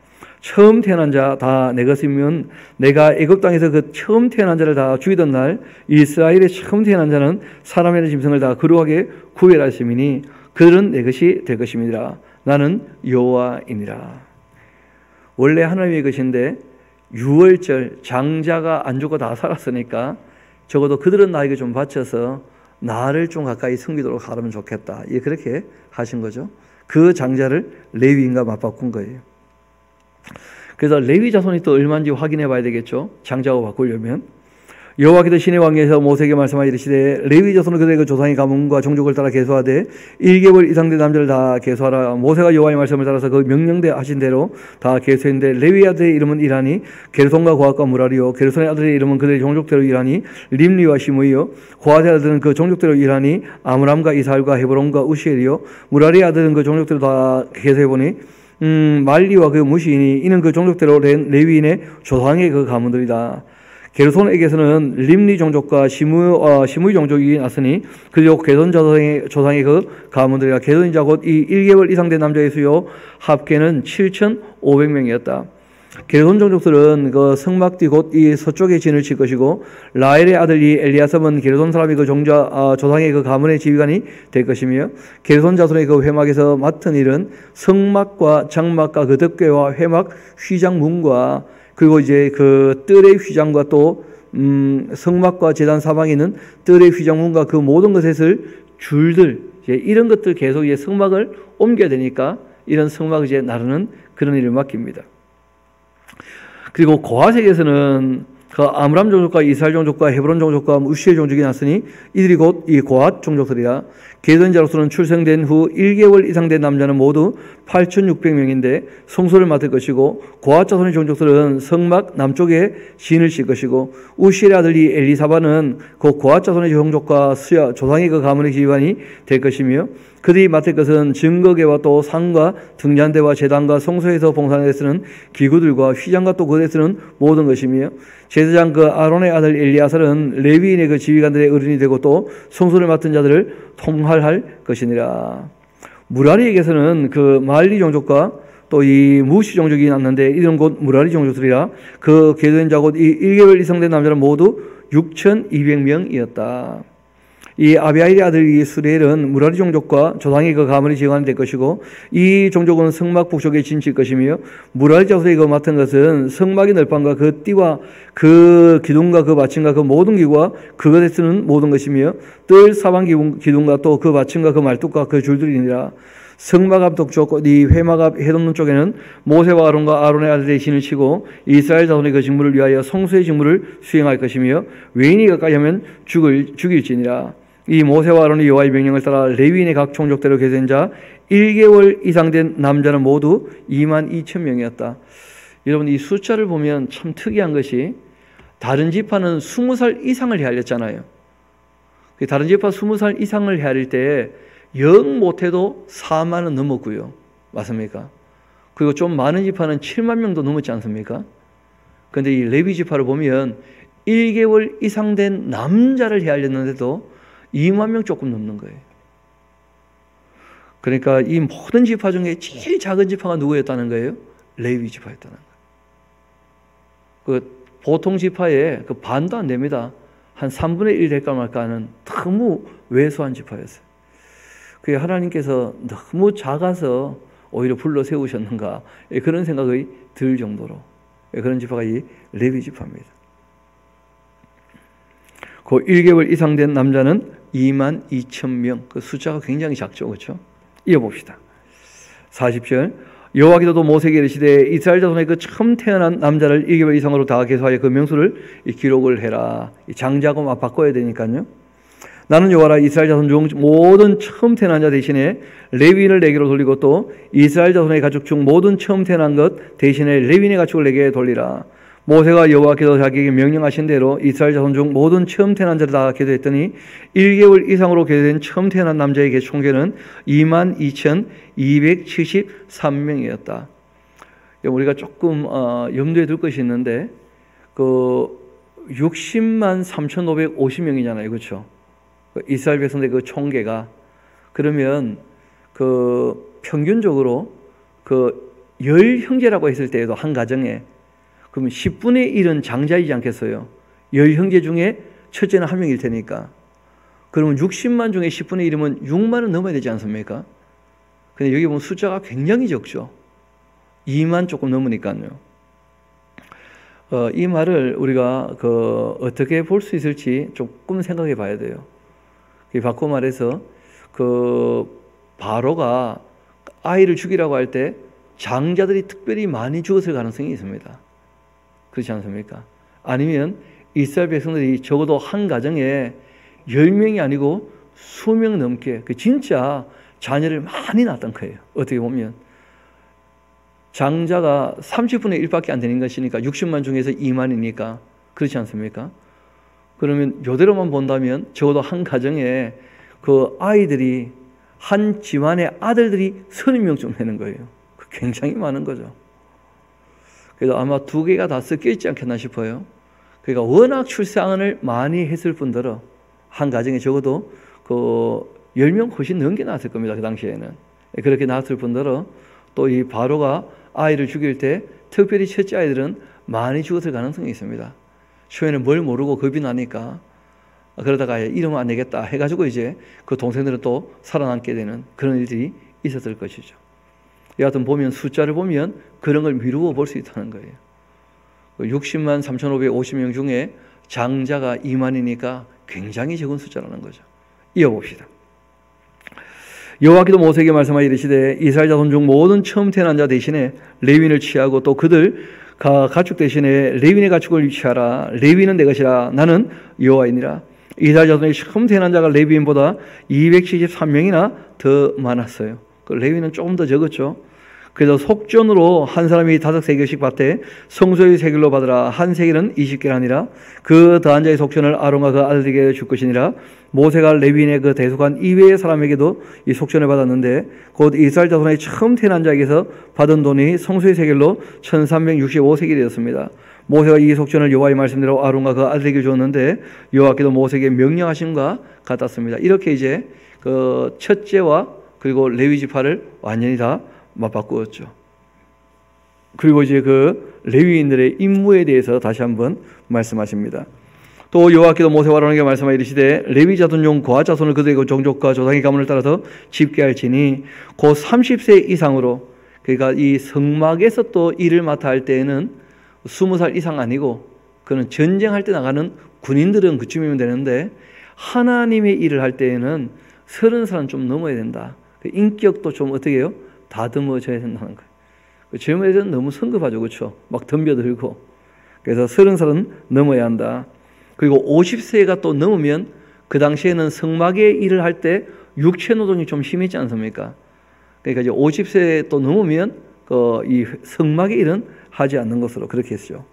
처음 태어난 자 다 내 것이면 내가 애굽 땅에서 그 처음 태어난 자를 다 죽이던 날 이스라엘의 처음 태어난 자는 사람의 짐승을 다 거룩하게 구별하심이니 그들은 내 것이 될 것입니다. 나는 여호와이니라. 원래 하나님의 것인데 유월절 장자가 안 죽고 다 살았으니까 적어도 그들은 나에게 좀 바쳐서 나를 좀 가까이 섬기도록 하면 좋겠다. 예, 그렇게 하신 거죠. 그 장자를 레위인과 맞바꾼 거예요. 그래서 레위 자손이 또 얼마인지 확인해 봐야 되겠죠. 장자하고 바꾸려면. 여호와께서 시내 왕에서 모세에게 말씀하여 이르시되 레위 자손은 그들의 그 조상의 가문과 종족을 따라 계수하되 1개월 이상 된 남자를 다 계수하라. 모세가 여호와의 말씀을 따라서 그 명령대 하신 대로 다 계수했는데 레위 아들의 이름은 이라니 게르손과 고핫과 무라리요 게르손의 아들의 이름은 그들의 종족대로 이라니 림리와 시므이요 고핫의 아들은 그 종족대로 이라니 아므람과 이스라엘과 헤브론과 우시엘이요 무라리의 아들은 그 종족대로 다 계수해보니 말리와 그 무시이니 이는 그 종족대로 레위인의 조상의 그 가문들이다. 게르손에게서는 림리 종족과 시므이 종족이 났으니 그리고 게르손 조상의 그 가문들이라. 게르손 자 곧 이 1개월 이상 된 남자의 수요 합계는 7,500명이었다. 게르손 종족들은 그 성막뒤 곧 이 서쪽에 진을 칠 것이고 라헬의 아들 이 엘리아삽은 게르손 사람이 그 조상의 그 가문의 지휘관이 될 것이며 게르손 자손의 그 회막에서 맡은 일은 성막과 장막과 그 덮개와 회막 휘장문과 그리고 이제 그 뜰의 휘장과 또 성막과 제단 사방에 있는 뜰의 휘장문과 그 모든 것을 줄들 이제 이런 것들 계속 이제 성막을 옮겨야 되니까 이런 성막을 이제 나르는 그런 일을 맡깁니다. 그리고 고핫에게서는 그 아므람 종족과 이스라엘 종족과 헤브론 종족과 우시엘 종족이 났으니 이들이 곧 이 고핫 종족들이라. 계선자로서는 출생된 후 1개월 이상 된 남자는 모두 8,600명인데 성소를 맡을 것이고 고핫 자손의 종족들은 성막 남쪽에 진을 칠 것이고 우시엘의 아들이 엘리사바는 그 고핫 자손의 종족과 조상의 그 가문의 지휘관이 될 것이며 그들이 맡을 것은 증거계와 또 상과 등잔대와 제단과 성소에서 봉사에 쓰는 기구들과 휘장과 또 그에 쓰는 모든 것이며 제사장 그 아론의 아들 엘리아살은 레위인의 그 지휘관들의 어른이 되고 또 성소를 맡은 자들을 통할할 것이니라. 무라리에게서는 그 말리 종족과 또 이 무시 종족이 났는데 이들은 곧 무라리 종족들이라. 그 계도된 자 곧 이 1개월 이상 된 남자는 모두 6,200명이었다. 이 아비아일의 아들 이 수레엘은 무라리 종족과 조상의 그 가문의 지휘관이 될 것이고 이 종족은 성막 북쪽에 진칠 것이며 무라리 자손이 그 맡은 것은 성막의 널판과 그 띠와 그 기둥과 그 받침과 그 모든 기구와 그것에 쓰는 모든 것이며 뜰 사방 기둥과 또 그 받침과 그 말뚝과 그 줄들이니라. 성막 앞 동쪽 이 회막 앞 해돋는 쪽에는 모세와 아론과 아론의 아들의 신을 치고 이스라엘 자손의 그 직무를 위하여 성소의 직무를 수행할 것이며 외인이 가까이 하면 죽일지니라. 이 모세와 아론이 여호와의 명령을 따라 레위인의 각 종족대로 계된 자 1개월 이상 된 남자는 모두 22,000명이었다. 여러분 이 숫자를 보면 참 특이한 것이 다른 지파는 20살 이상을 헤아렸잖아요. 다른 지파 20살 이상을 헤아릴 때 영 못해도 4만은 넘었고요. 맞습니까? 그리고 좀 많은 지파는 7만 명도 넘었지 않습니까? 그런데 이 레위 지파를 보면 1개월 이상 된 남자를 헤아렸는데도 2만 명 조금 넘는 거예요. 그러니까 이 모든 지파 중에 제일 작은 지파가 누구였다는 거예요? 레위 지파였다는 거예요. 그 보통 지파의 그 반도 안 됩니다. 한 3분의 1 될까 말까 하는 너무 왜소한 지파였어요. 그게 하나님께서 너무 작아서 오히려 불러 세우셨는가 그런 생각이 들 정도로 그런 지파가 이 레위 지파입니다. 그 1개월 이상 된 남자는 22,000명. 그 숫자가 굉장히 작죠. 그렇죠? 이어봅시다. 40절 여호와께서 또 모세에게 이르시되 이스라엘 자손의 그 처음 태어난 남자를 1개월 이상으로 다 계수하여 그 명수를 기록을 해라. 장자고 바꿔야 되니까요. 나는 여호와라. 이스라엘 자손 중 모든 처음 태어난 자 대신에 레위인을 내게로 돌리고 또 이스라엘 자손의 가족 중 모든 처음 태어난 것 대신에 레위인의 가축을 내게 돌리라. 모세가 여호와께서 자기에게 명령하신 대로 이스라엘 자손 중 모든 처음 태어난 자를 다 계수했더니 1개월 이상으로 계수된 처음 태어난 남자의 총계는 22,273명이었다. 우리가 조금 염두에 둘 것이 있는데 그 60만 3,550명이잖아요. 그렇죠? 이스라엘 백성들의 그 총계가 그러면 그 평균적으로 그 10형제라고 했을 때에도 한 가정에 그러면 10분의 1은 장자이지 않겠어요? 10형제 중에 첫째는 한 명일 테니까. 그러면 60만 중에 10분의 1이면 6만은 넘어야 되지 않습니까? 근데 여기 보면 숫자가 굉장히 적죠. 2만 조금 넘으니까요. 이 말을 우리가 어떻게 볼 수 있을지 조금 생각해 봐야 돼요. 바꿔 말해서 바로가 아이를 죽이라고 할 때 장자들이 특별히 많이 죽었을 가능성이 있습니다. 그렇지 않습니까? 아니면 이스라엘 백성들이 적어도 한 가정에 10명이 아니고 수명 넘게 진짜 자녀를 많이 낳았던 거예요. 어떻게 보면 장자가 30분의 1밖에 안 되는 것이니까 60만 중에서 2만이니까 그렇지 않습니까? 그러면 이대로만 본다면 적어도 한 가정에 아이들이 한 집안의 아들들이 30명쯤 되는 거예요. 굉장히 많은 거죠. 그래서 아마 두 개가 다 섞여 있지 않겠나 싶어요. 그러니까 워낙 출산을 많이 했을 뿐더러 한 가정에 적어도 10명 훨씬 넘게 낳았을 겁니다. 그 당시에는. 그렇게 낳았을 뿐더러 또 이 바로가 아이를 죽일 때 특별히 첫째 아이들은 많이 죽었을 가능성이 있습니다. 초에는 뭘 모르고 겁이 나니까 그러다가 이러면 안 되겠다 해가지고 이제 그 동생들은 또 살아남게 되는 그런 일들이 있었을 것이죠. 여하튼 보면 숫자를 보면 그런 걸 미루어 볼 수 있다는 거예요. 60만 3,550명 중에 장자가 2만이니까 굉장히 적은 숫자라는 거죠. 이어봅시다. 여호와께서 모세에게 말씀하여 이르시되 이스라엘 자손 중 모든 처음 태어난 자 대신에 레위인을 취하고 또 그들 가축 대신에 레위인의 가축을 취하라. 레위인은 내 것이라. 나는 여호와이니라. 이스라엘 자손의 처음 태어난 자가 레위인보다 273명이나 더 많았어요. 그 레위인은 조금 더 적었죠. 그래서 속전으로 한 사람이 5세겔씩 받되 성소의 세겔로 받으라. 한 세겔은 20개라니라. 그 더한 자의 속전을 아론과 그 아들에게 줄 것이니라. 모세가 레위인의 그 대속한 이외의 사람에게도 이 속전을 받았는데 곧 이스라엘 자손의 처음 태어난 자에게서 받은 돈이 성소의 세겔로 1365세겔이었습니다. 모세가 이 속전을 여호와의 말씀대로 아론과 그 아들에게 주었는데 여호와께서 모세에게 명령하심과 같았습니다. 이렇게 이제 첫째와 그리고 레위 지파를 완전히 다 맞바꾸었죠. 그리고 이제 레위인들의 임무에 대해서 다시 한번 말씀하십니다. 또 여호와께서 모세와 아론에게 말씀하여 이르시되 레위 자손 중 거핫 자손을 그들의 종족과 조상의 가문을 따라서 집계할지니 곧 30세 이상으로, 그러니까 이 성막에서 또 일을 맡아 할 때에는 20살 이상 아니고 그는 전쟁할 때 나가는 군인들은 그쯤이면 되는데 하나님의 일을 할 때에는 30살은 좀 넘어야 된다. 인격도 좀 어떻게 해요? 다듬어져야 된다는 거예요. 젊은 애들은 너무 성급하죠. 그렇죠? 막 덤벼들고. 그래서 30살은 넘어야 한다. 그리고 50세가 또 넘으면 그 당시에는 성막의 일을 할 때 육체 노동이 좀 심했지 않습니까? 그러니까 이제 50세 또 넘으면 이 성막의 일은 하지 않는 것으로 그렇게 했죠.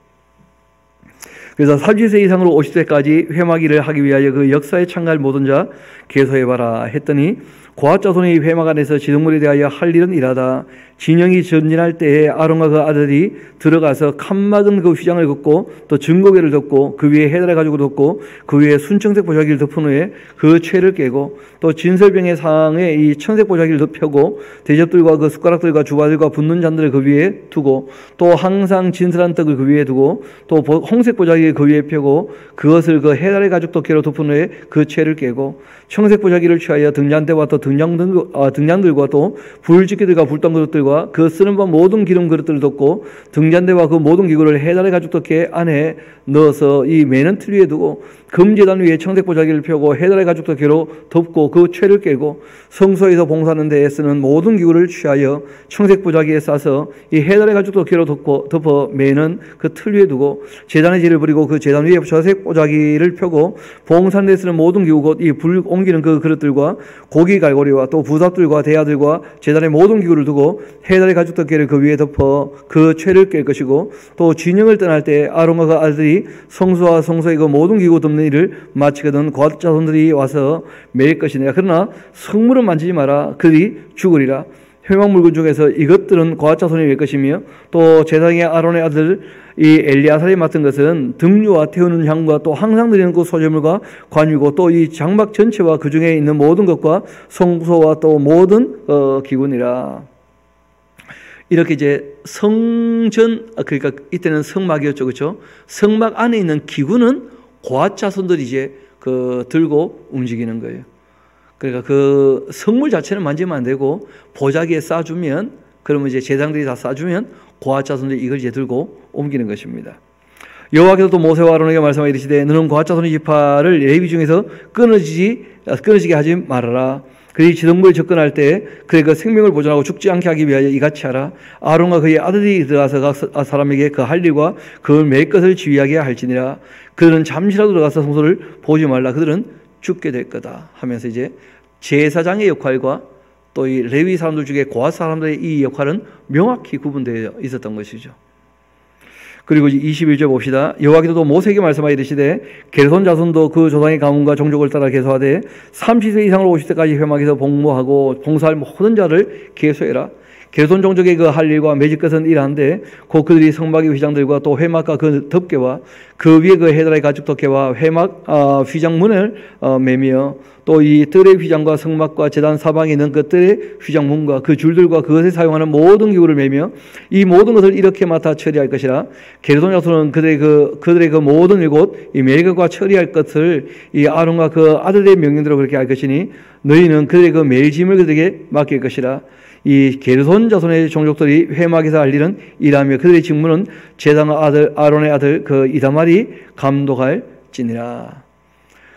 그래서 30세 이상으로 50세까지 회막 일을 하기 위하여 그 역사에 참가할 모든 자 계소해봐라 했더니 고핫 자손의 회막 안에서 지성물에 대하여 할 일은 이라다. 진영이 전진할 때에 아론과 그 아들이 들어가서 칸막은 그 휘장을 걷고 또 증거궤를 덮고 그 위에 해달의 가죽을 덮고 그 위에 순청색 보자기를 덮은 후에 그 채를 깨고 또 진설병의 상에 이 청색 보자기를 덮고 대접들과 그 숟가락들과 주바들과 붓는 잔들을 그 위에 두고 또 항상 진설한 떡을 그 위에 두고 또 홍색 보자기를 그 위에 펴고 그것을 그 해달의 가죽 덮개로 덮은 후에 그 채를 깨고 청색 보자기를 취하여 등잔대와 또 등잔들과 또 불집게들과 불던 그릇들과 그 쓰는 바 모든 기름 그릇들을 덮고 등잔대와 그 모든 기구를 해달의 가죽 덮개 안에 넣어서 이 매는 틀 위에 두고 금제단 위에 청색 보자기를 펴고 해달의 가죽 덮개로 덮고 그 채를 깨고 성소에서 봉사하는 데에 쓰는 모든 기구를 취하여 청색 보자기에 싸서 이 해달의 가죽 덮개로 덮어 매는 그 틀 위에 두고 제단의 질을 부리고 그 제단 위에 저색 보자기를 펴고 봉사하는 데에 쓰는 모든 기구 곧 이 불 옮기는 그 그릇들과 고기 갈고리와 또 부삽들과 대야들과 제단의 모든 기구를 두고 해달의 가죽 덮개를 그 위에 덮어 그 채를 깰 것이고 또 진영을 떠날 때 아론과 그 아들이 성소와 성소의 그 모든 기구 덮는 일을 마치거든 고핫 자손들이 와서 매일 것이니라. 그러나 성물은 만지지 마라. 그들이 죽으리라. 회막 물건 중에서 이것들은 고핫 자손이 될 것이며 또 제사장의 아론의 아들 이 엘리아살이 맡은 것은 등류와 태우는 향과 또 항상 드리는 그 소제물과 관유고 또 이 장막 전체와 그 중에 있는 모든 것과 성소와 또 모든 기구니라. 이렇게 이제 성전, 그러니까 이때는 성막이었죠, 그렇죠? 성막 안에 있는 기구는 고앗 자손들이 이제 그 들고 움직이는 거예요. 그러니까 그 성물 자체는 만지면 안 되고 보자기에 싸주면, 그러면 이제 제사장들이 다 싸주면 고앗 자손들이 이걸 이제 들고 옮기는 것입니다. 여호와께서 또 모세와 아론에게 말씀하여 이르시되 너는 고앗 자손의 지파를 레위 중에서 끊어지게 하지 말아라. 그의 지성부에 접근할 때 그의 그 생명을 보존하고 죽지 않게 하기 위하여 이같이 하라. 아론과 그의 아들이 들어가서 각 사람에게 그 할 일과 그걸 맬 것을 지휘하게 할지니라. 그들은 잠시라도 들어가서 성소를 보지 말라. 그들은 죽게 될 거다 하면서 이제 제사장의 역할과 또 이 레위 사람들 중에 고앗 사람들의 이 역할은 명확히 구분되어 있었던 것이죠. 그리고 21절 봅시다. 여호와께서 또 모세에게 말씀하여 이르시되 게르손 자손도 그 조상의 가문과 종족을 따라 계수하되 30세 이상으로 50세까지 회막에서 복무하고 봉사할 모든 자를 계수해라. 게르손 종족의 그 할 일과 매질 것은 이러한데 곧 그들이 성막의 휘장들과 또 회막과 그 덮개와 그 위에 그 헤드라의 가죽 덮개와 회막 휘장문을 매며 또 이 뜰의 휘장과 성막과 제단 사방에 있는 그 뜰의 휘장문과 그 줄들과 그것에 사용하는 모든 기구를 매며 이 모든 것을 이렇게 맡아 처리할 것이라. 게르손 자손은 그들의 그 모든 일곱 이 멜 것과 처리할 것을 이 아론과 그 아들의 명령대로 그렇게 할 것이니 너희는 그들의 그 멜 짐을 그들에게 맡길 것이라. 이 게르손 자손의 종족들이 회막에서 할 일은 이라며 그들의 직무는 제사장 아들 아론의 아들 그 이다말이 감독할지니라.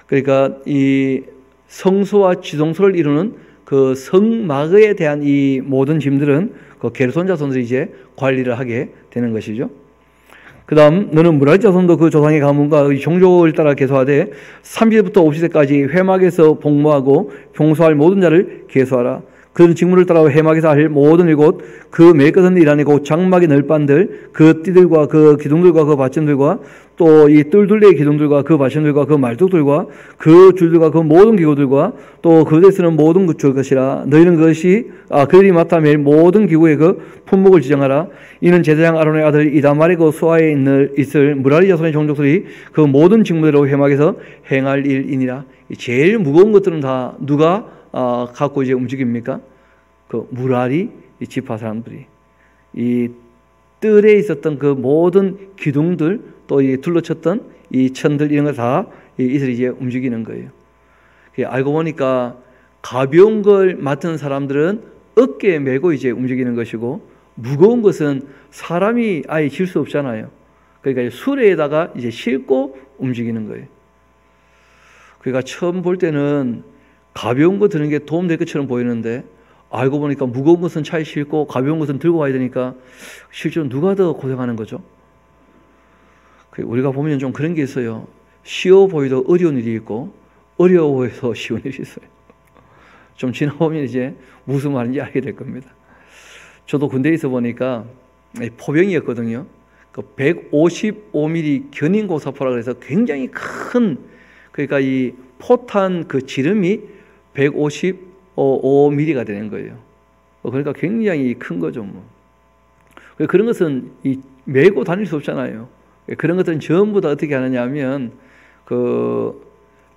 그러니까 이 성소와 지성소를 이루는 그 성막에 대한 이 모든 짐들은 그 게르손 자손들이 이제 관리를 하게 되는 것이죠. 그 다음 너는 무라리 자손도 그 조상의 가문과 종족을 따라 계수하되 30세부터 50세까지 회막에서 복무하고 봉사할 모든 자를 계수하라. 그런 직무를 따라 회막에서 할 모든 일곱 그 맬 것은 일하니고 장막의 널빤들 그 띠들과 그 기둥들과 그 받침들과 또 이 뜰둘레의 기둥들과 그 받침들과 그 말뚝들과 그 줄들과 그 모든 기구들과 또 그들에 쓰는 모든 줄 것이라. 너희는 그들이 맡아 맬 모든 기구의 그 품목을 지정하라. 이는 제사장 아론의 아들 이다말의 그 수하에 있을 무라리 자손의 종족들이 그 모든 직무대로 회막에서 행할 일이니라. 제일 무거운 것들은 다 누가 갖고 이제 움직입니까? 그 무라리 지파 사람들이 이 뜰에 있었던 그 모든 기둥들 또 이 둘러쳤던 이 천들 이런 거 다 이들이 이제 움직이는 거예요. 알고 보니까 가벼운 걸 맡은 사람들은 어깨에 메고 이제 움직이는 것이고 무거운 것은 사람이 아예 질 수 없잖아요. 그러니까 수레에다가 이제 싣고 움직이는 거예요. 그러니까 처음 볼 때는 가벼운 거 드는 게 도움될 것처럼 보이는데 알고 보니까 무거운 것은 차에 싣고 가벼운 것은 들고 와야 되니까 실제로 누가 더 고생하는 거죠? 우리가 보면 좀 그런 게 있어요. 쉬워 보여도 어려운 일이 있고 어려워 보여도 쉬운 일이 있어요. 좀 지나보면 이제 무슨 말인지 알게 될 겁니다. 저도 군대에 있어 보니까 포병이었거든요. 그 155mm 견인고사포라 그래서 굉장히 큰, 그러니까 이 포탄 그 지름이 155mm가 되는 거예요. 그러니까 굉장히 큰 거죠, 뭐. 그런 것은 메고 다닐 수 없잖아요. 그런 것들은 전부 다 어떻게 하느냐 하면 그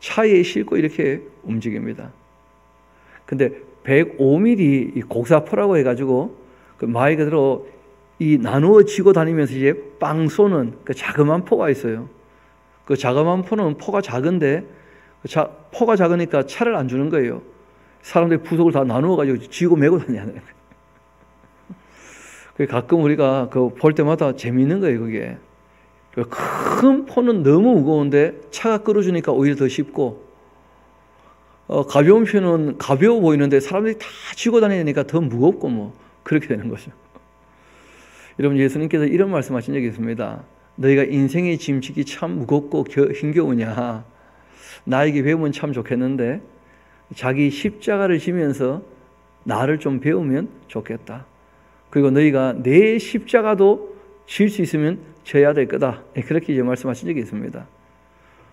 차에 싣고 이렇게 움직입니다. 근데 105mm 곡사포라고 해가지고 그 말 그대로 이 나누어지고 다니면서 이제 빵 쏘는 그 자그마한 포가 있어요. 그 자그마한 포는 포가 작은데 포가 작으니까 차를 안 주는 거예요. 사람들이 부속을 다 나누어가지고 쥐고 메고 다녀야 돼요. 가끔 우리가 그 볼 때마다 재미있는 거예요, 그게. 큰 포는 너무 무거운데 차가 끌어주니까 오히려 더 쉽고, 가벼운 표는 가벼워 보이는데 사람들이 다 쥐고 다니니까 더 무겁고 뭐 그렇게 되는 거죠. 여러분, 예수님께서 이런 말씀하신 적이 있습니다. 너희가 인생의 짐짓기 참 무겁고 힘겨우냐? 나에게 배우면 참 좋겠는데 자기 십자가를 지면서 나를 좀 배우면 좋겠다. 그리고 너희가 내 십자가도 질 수 있으면 져야 될 거다. 그렇게 이제 말씀하신 적이 있습니다.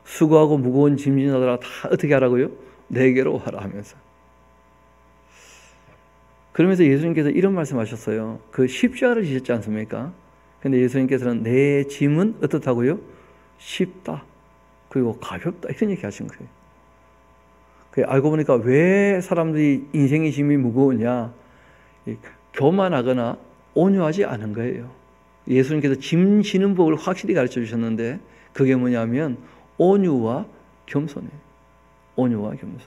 수고하고 무거운 짐진 자들아 다 어떻게 하라고요? 내게로 와라 하면서. 그러면서 예수님께서 이런 말씀하셨어요. 그 십자가를 지셨지 않습니까? 근데 예수님께서는 내 짐은 어떻다고요? 쉽다. 그리고 가볍다. 이런 얘기 하신 거예요. 알고 보니까 왜 사람들이 인생의 짐이 무거우냐? 교만하거나 온유하지 않은 거예요. 예수님께서 짐 지는 법을 확실히 가르쳐 주셨는데 그게 뭐냐면 온유와 겸손이에요. 온유와 겸손.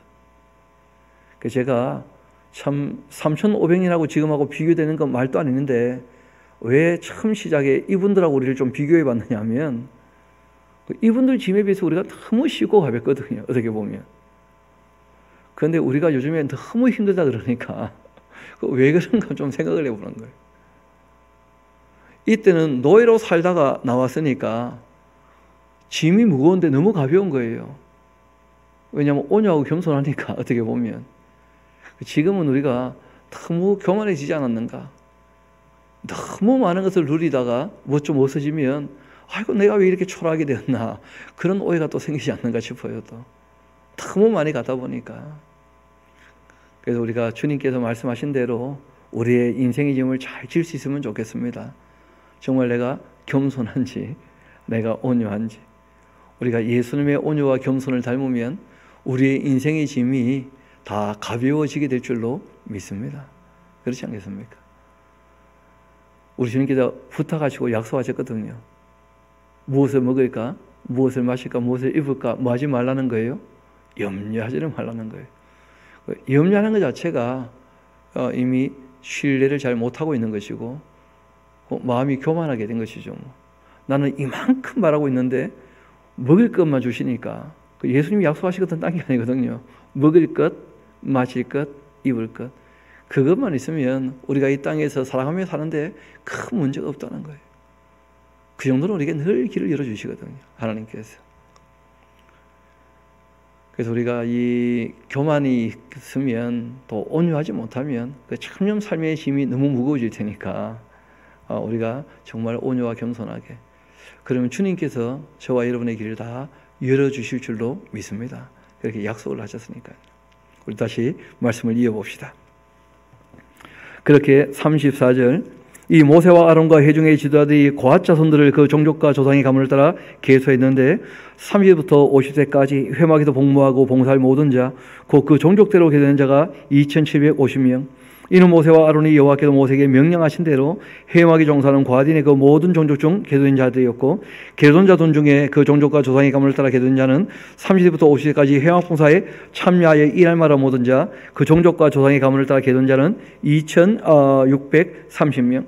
그래서 제가 참 3,500년하고 지금하고 비교되는 건 말도 안 했는데 왜 처음 시작에 이분들하고 우리를 좀 비교해 봤느냐 하면 이분들 짐에 비해서 우리가 너무 쉽고 가볍거든요. 어떻게 보면. 그런데 우리가 요즘에 너무 힘들다 그러니까 왜 그런가 좀 생각을 해보는 거예요. 이때는 노예로 살다가 나왔으니까 짐이 무거운데 너무 가벼운 거예요. 왜냐하면 온유하고 겸손하니까 어떻게 보면. 지금은 우리가 너무 교만해지지 않았는가. 너무 많은 것을 누리다가 뭐 좀 없어지면 아이고 내가 왜 이렇게 초라하게 되었나 그런 오해가 또 생기지 않는가 싶어요. 또 너무 많이 가다 보니까. 그래서 우리가 주님께서 말씀하신 대로 우리의 인생의 짐을 잘 질 수 있으면 좋겠습니다. 정말 내가 겸손한지 내가 온유한지. 우리가 예수님의 온유와 겸손을 닮으면 우리의 인생의 짐이 다 가벼워지게 될 줄로 믿습니다. 그렇지 않겠습니까? 우리 주님께서 부탁하시고 약속하셨거든요. 무엇을 먹을까? 무엇을 마실까? 무엇을 입을까? 뭐 하지 말라는 거예요? 염려하지는 말라는 거예요. 염려하는 것 자체가 이미 신뢰를 잘 못하고 있는 것이고 마음이 교만하게 된 것이죠. 나는 이만큼 말하고 있는데 먹을 것만 주시니까 예수님이 약속하시거든 딴 게 아니거든요. 먹을 것, 마실 것, 입을 것 그것만 있으면 우리가 이 땅에서 살아가며 사는데 큰 문제가 없다는 거예요. 그 정도로 우리에게 늘 길을 열어주시거든요. 하나님께서. 그래서 우리가 이 교만이 있으면 또 온유하지 못하면 그 참념 삶의 짐이 너무 무거워질 테니까 우리가 정말 온유와 겸손하게 그러면 주님께서 저와 여러분의 길을 다 열어주실 줄로 믿습니다. 그렇게 약속을 하셨으니까요. 우리 다시 말씀을 이어봅시다. 그렇게 34절 이 모세와 아론과 회중의 지도자들이 고앗 자손들을 그 종족과 조상의 가문을 따라 계수했는데 30세부터 50세까지 회막에서 복무하고 봉사할 모든 자 곧 그 종족대로 계수된 자가 2,750명. 이는 모세와 아론이 여호와께서 모세에게 명령하신 대로 회막에 종사하는 고앗인의 그 모든 종족 중 계수된 자들이었고 계수된 자손 중에 그 종족과 조상의 가문을 따라 계수된 자는 30세부터 50세까지 회막 봉사에 참여하여 일할 만한 모든 자 그 종족과 조상의 가문을 따라 계수된 자는 2,630명.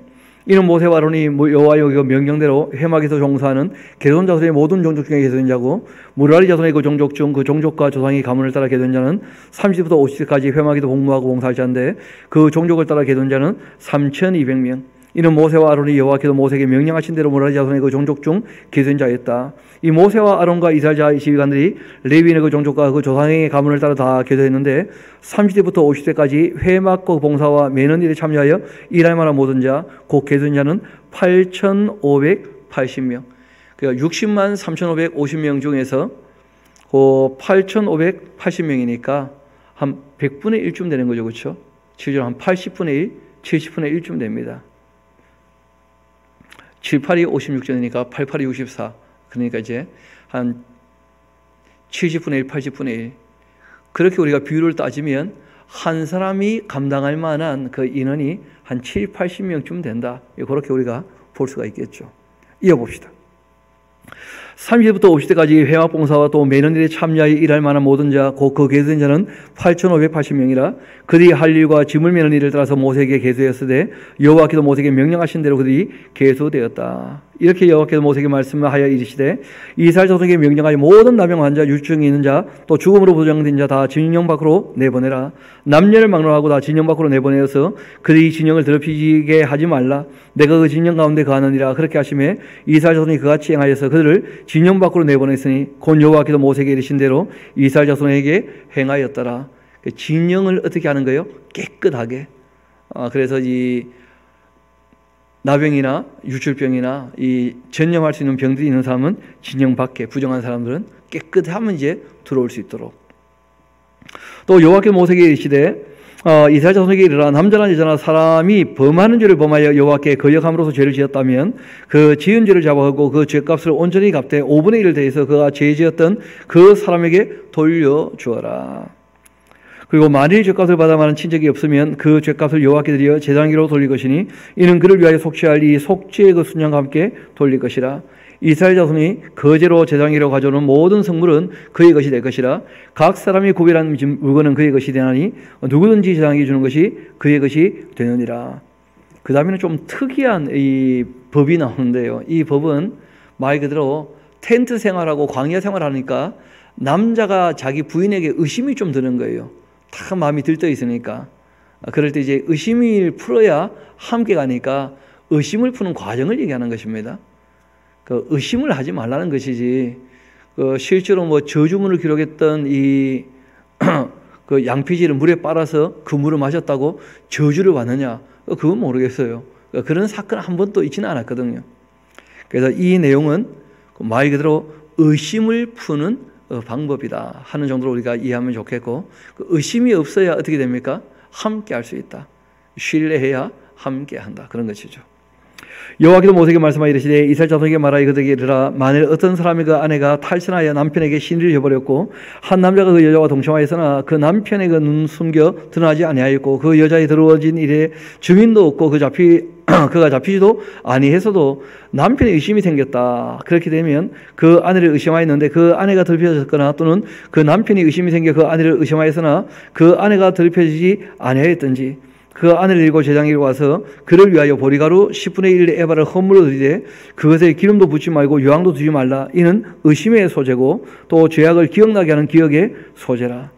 이는 모세와 아론이 여호와의 명령대로 회막에서 종사하는 계수된 자손의 모든 종족 중에 계수된 자고 무라리 자손의 그 종족 중 그 종족과 조상의 가문을 따라 계수된 자는 30세부터 50세까지 회막에서 복무하고 봉사할 자인데 그 종족을 따라 계수된 자는 3,200명. 이는 모세와 아론이 여호와께서 모세에게 명령하신 대로 무라리 자손의 그 종족 중 계수된 자였다. 이 모세와 아론과 이스라엘 자 지휘관들이 레위인의 그 종족과 그 조상의 가문을 따라 다 계수했는데 30세부터 50세까지 회막과 봉사와 매는 일에 참여하여 일할 만한 모든 자 곧 계수된 자는 8,580명. 그러니까 60만 3,550명 중에서 그 8,580명이니까 한 100분의 1쯤 되는 거죠. 그렇죠? 실제로 한 80분의 1, 70분의 1쯤 됩니다. 7, 8이 56전이니까 8, 8이 64. 그러니까 이제 한 70분의 1, 80분의 1. 그렇게 우리가 비율을 따지면 한 사람이 감당할 만한 그 인원이 한 7, 80명쯤 된다. 그렇게 우리가 볼 수가 있겠죠. 이어봅시다. 30세부터 50세까지 회막 봉사와 또 매는 일에 참여하여 일할 만한 모든 자 곧 그 계수된 자는 8,580명이라 그들이 할 일과 짐을 매는 일을 따라서 모세에게 계수되었으되 여호와께서 모세에게 명령하신 대로 그들이 계수되었다. 이렇게 여호와께서 모세에게 말씀하여 이르시되 이스라엘 자손에게 명령하여 모든 나병 환자 유증이 있는 자 또 죽음으로 보장된 자 다 진영 밖으로 내보내라. 남녀를 막론하고 다 진영 밖으로 내보내어서 그들이 진영을 더럽히게 하지 말라. 내가 그 진영 가운데 거하느니라. 그렇게 하심에 이스라엘 자손이 그같이 행하여서 그들을 진영 밖으로 내보냈으니 곧 여호와께서 모세에게 이르신 대로 이스라엘 자손에게 행하였더라. 진영을 어떻게 하는 거예요? 깨끗하게. 그래서 이 나병이나 유출병이나 이 전염할 수 있는 병들이 있는 사람은 진영 밖에, 부정한 사람들은 깨끗하면 이제 들어올 수 있도록. 또 여호와께서 모세에게 이르시되 이스라엘 자손에게 이르라. 남자나 여자나 사람이 범하는 죄를 범하여 여호와께 거역함으로써 죄를 지었다면 그 지은 죄를 잡아가고 그 죄값을 온전히 갚되 5분의 1을 더해서 그가 죄 지었던 그 사람에게 돌려주어라. 그리고 만일 죗값을 받아 마는 친척이 없으면 그 죗값을 여호와께 드려 제단기로 돌릴 것이니 이는 그를 위하여 속죄할 이 속죄의 그 순양과 함께 돌릴 것이라. 이스라엘 자손이 거제로 제단기로 가져오는 모든 성물은 그의 것이 될 것이라. 각 사람이 구별한 물건은 그의 것이 되나니 누구든지 제단기에 주는 것이 그의 것이 되느니라. 그 다음에는 좀 특이한 이 법이 나오는데요. 이 법은 말 그대로 텐트 생활하고 광야 생활하니까 남자가 자기 부인에게 의심이 좀 드는 거예요. 다 마음이 들떠 있으니까. 그럴 때 이제 의심을 풀어야 함께 가니까 의심을 푸는 과정을 얘기하는 것입니다. 그 의심을 하지 말라는 것이지. 실제로 뭐 저주문을 기록했던 이 그 양피지를 물에 빨아서 그 물을 마셨다고 저주를 받느냐? 그건 모르겠어요. 그런 사건 한 번도 있지는 않았거든요. 그래서 이 내용은 말 그대로 의심을 푸는 방법이다 하는 정도로 우리가 이해하면 좋겠고, 의심이 없어야 어떻게 됩니까? 함께 할 수 있다. 신뢰해야 함께 한다. 그런 것이죠. 여호와께서 모세에게 말씀하여 이르시되 이스라엘 자손에게 말하여 그들에게 이르라. 만일 어떤 사람의 그 아내가 탈선하여 남편에게 신의를 저버렸고 한 남자가 그 여자와 동침하였으나 그 남편의 그 눈 숨겨 드러나지 아니하였고 그 여자의 들어진 일에 증인도 없고 그가 잡히지도 아니해서도 남편의 의심이 생겼다. 그렇게 되면 그 아내를 의심하였는데 그 아내가 더럽혀졌거나 또는 그 남편이 의심이 생겨 그 아내를 의심하였으나 그 아내가 더럽혀지지 아니하였든지 그 아내를 데리고 제장에게 와서 그를 위하여 보리가루 10분의 1 에바를 허물어 드리되 그것에 기름도 붓지 말고 유황도 두지 말라. 이는 의심의 소재고 또 죄악을 기억나게 하는 기억의 소재라.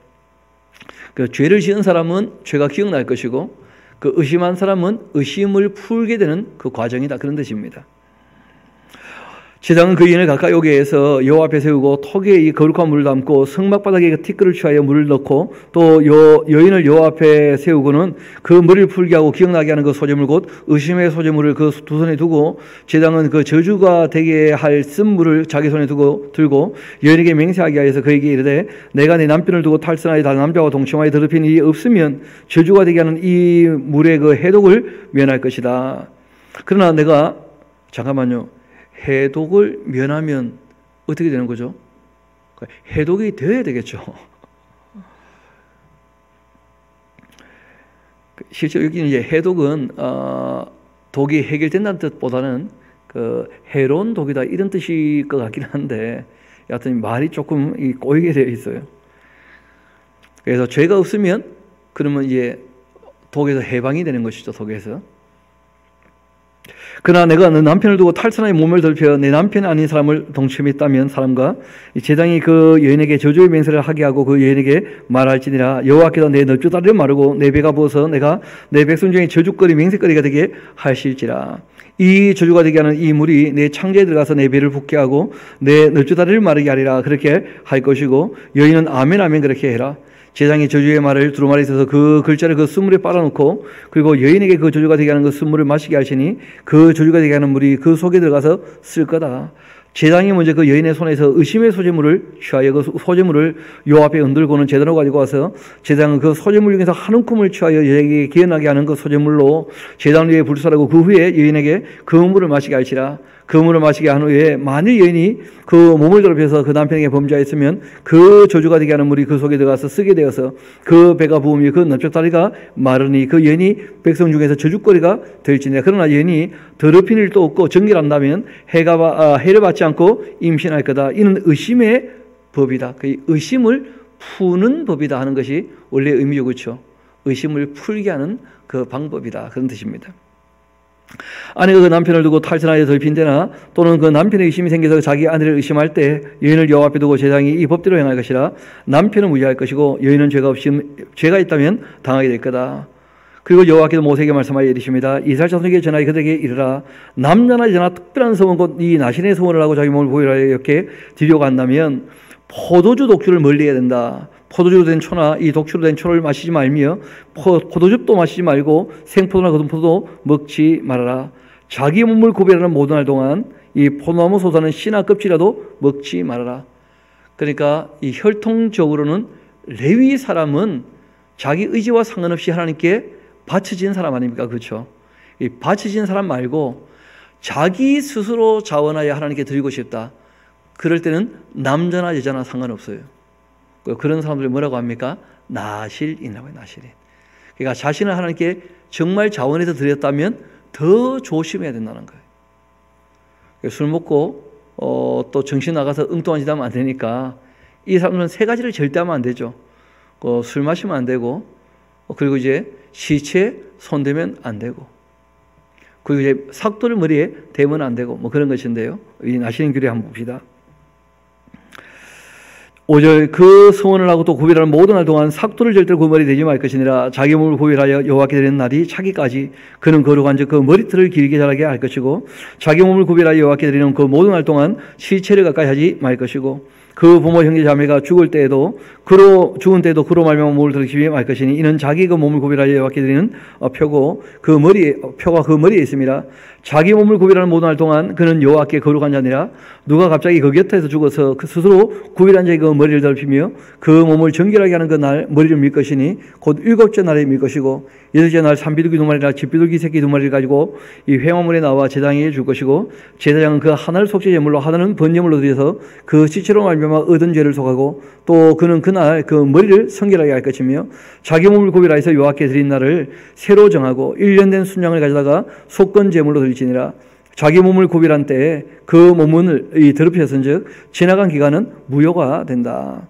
그 죄를 지은 사람은 죄가 기억날 것이고 그 의심한 사람은 의심을 풀게 되는 그 과정이다. 그런 뜻입니다. 제장은 그 인을 가까이 오게 해서 여호와 앞에 세우고 턱에 이 거룩한 물을 담고 성막바닥에 그 티끌을 취하여 물을 넣고 또 여인을 여호와 앞에 세우고는 그 머리를 풀게 하고 기억나게 하는 그 소재물 곧 의심의 소재물을 그 두 손에 두고 제장은 그 저주가 되게 할 쓴물을 자기 손에 들고 여인에게 맹세하게 하여서 그에게 이르되 내가 내 남편을 두고 탈선하여 다른 남자와 동침하여 더럽힌 일이 없으면 저주가 되게 하는 이 물의 그 해독을 면할 것이다. 그러나 내가 잠깐만요. 해독을 면하면 어떻게 되는 거죠? 해독이 되어야 되겠죠. 실제로 여기는 이제 해독은 독이 해결된다는 뜻보다는 그 해로운 독이다 이런 뜻일 것 같긴 한데 여하튼 말이 조금 꼬이게 되어 있어요. 그래서 죄가 없으면 그러면 이제 독에서 해방이 되는 것이죠. 독에서. 그러나 내가 내 남편을 두고 탈선하여 몸을 더럽혀 내 남편이 아닌 사람을 동침했다면 사람과 제장이 그 여인에게 저주의 맹세를 하게 하고 그 여인에게 말할지니라. 여호와께서 내 널찍다리를 마르고 내 배가 부어서 내가 내 백성 중에 저주거리 맹세거리가 되게 하실지라. 이 저주가 되게 하는 이 물이 내 창자에 들어가서 내 배를 붓게 하고 내 널찍다리를 마르게 하리라. 그렇게 할 것이고 여인은 아멘 아멘 그렇게 해라. 제장이 저주의 말을 두루마리에 있어서 그 글자를 그 쓴물에 빨아놓고 그리고 여인에게 그 저주가 되게 하는 그 쓴물을 마시게 하시니 그 저주가 되게 하는 물이 그 속에 들어가서 쓸 거다. 제장이 먼저 그 여인의 손에서 의심의 소재물을 취하여 그 소재물을 여호와 앞에 흔들고는 제단으로 가지고 와서 제장은 그 소재물 중에서 한 움큼을 취하여 여인에게 기억나게 하는 그 소재물로 제단 위에 불사르고 그 후에 여인에게 그 물을 마시게 할지라. 그 물을 마시게 한 후에 만일 여인이 그 몸을 더럽혀서 그 남편에게 범죄하였으면 그 저주가 되게 하는 물이 그 속에 들어가서 쓰게 되어서 그 배가 부으며 그 넓적다리가 마르니 그 여인이 백성 중에서 저주거리가 될지니라. 그러나 여인이 더럽힌 일도 없고 정결한다면 해를 받지 않고 임신할 거다. 이는 의심의 법이다. 그 의심을 푸는 법이다 하는 것이 원래 의미죠. 그렇죠? 의심을 풀게 하는 그 방법이다. 그런 뜻입니다. 아내가 그 남편을 두고 탈선하여 더럽힌데나 또는 그 남편의 의심이 생겨서 자기 아내를 의심할 때 여인을 여호와 앞에 두고 제장이 이 법대로 행할 것이라. 남편은 무죄할 것이고 여인은 죄가 있다면 당하게 될 거다. 그리고 여호와께서 모세에게 말씀하여 이르십니다. 이스라엘 자손에게 전하여 그들에게 이르라. 남자나 여자나 특별한 소원 곧 이 나신의 소원을 하고 자기 몸을 보혈하여 이렇게 드리려고 한다면 포도주 독주를 멀리해야 된다. 포도주로 된 초나 이 독주로 된 초를 마시지 말며 포도즙도 마시지 말고 생포도나 거둔포도 먹지 말아라. 자기 몸을 구별하는 모든 날 동안 이 포도나무 솟아는 씨나 껍질이라도 먹지 말아라. 그러니까 이 혈통적으로는 레위 사람은 자기 의지와 상관없이 하나님께 바쳐진 사람 아닙니까? 그렇죠? 이 바쳐진 사람 말고 자기 스스로 자원하여 하나님께 드리고 싶다. 그럴 때는 남자나 여자나 상관없어요. 그런 사람들이 뭐라고 합니까? 나실이라고 해요. 나실인. 그러니까 자신을 하나님께 정말 자원해서 드렸다면 더 조심해야 된다는 거예요. 술 먹고 또 정신 나가서 엉뚱한 짓 하면 안 되니까 이 사람은 세 가지를 절대 하면 안 되죠. 술 마시면 안 되고, 그리고 이제 시체에 손대면 안 되고, 그리고 이제 삭도를 머리에 대면 안 되고, 뭐 그런 것인데요. 이 나실인 규례 한번 봅시다. 5절 그 서원을 하고 또 구별하는 모든 날 동안 삭도를 절대로 그 머리에 대지 말 것이니라. 자기 몸을 구별하여 여호와께 드리는 날이 차기까지 그는 거룩한 즉 그 머리털을 길게 자라게 할 것이고, 자기 몸을 구별하여 여호와께 드리는 그 모든 날 동안 시체를 가까이 하지 말 것이고, 그 부모 형제 자매가 죽을 때에도 죽은 때에도 그로 말미암아 몸을 들이키지 말 것이니 이는 자기 그 몸을 구별하여 여호와께 드리는 표고 표가 그 머리에 있습니다. 자기 몸을 구별하는 모든 날 동안 그는 여호와께 거룩한 자니라. 누가 갑자기 그 곁에서 죽어서 그 스스로 구별한 자의 그 머리를 더럽히며 그 몸을 정결하게 하는 그 날 머리를 밀 것이니 곧 7째 날에 밀 것이고, 8째 날 산비둘기 2마리나 집비둘기 새끼 2마리를 가지고 이 회막문에 나와 제사장에게 줄 것이고, 제사장은 그 하나를 속죄 제물로 하나는 번제물로 드려서 그 시체로 말미암아 얻은 죄를 속하고, 또 그는 그날 그 머리를 성결하게 할 것이며, 자기 몸을 구별하여서 여호와께 드린 날을 새로 정하고 1년 된 순양을 가져다가 속건 제물로 드릴지니라. 자기 몸을 구별한 때에 그 몸을 더럽혔은즉 지나간 기간은 무효가 된다.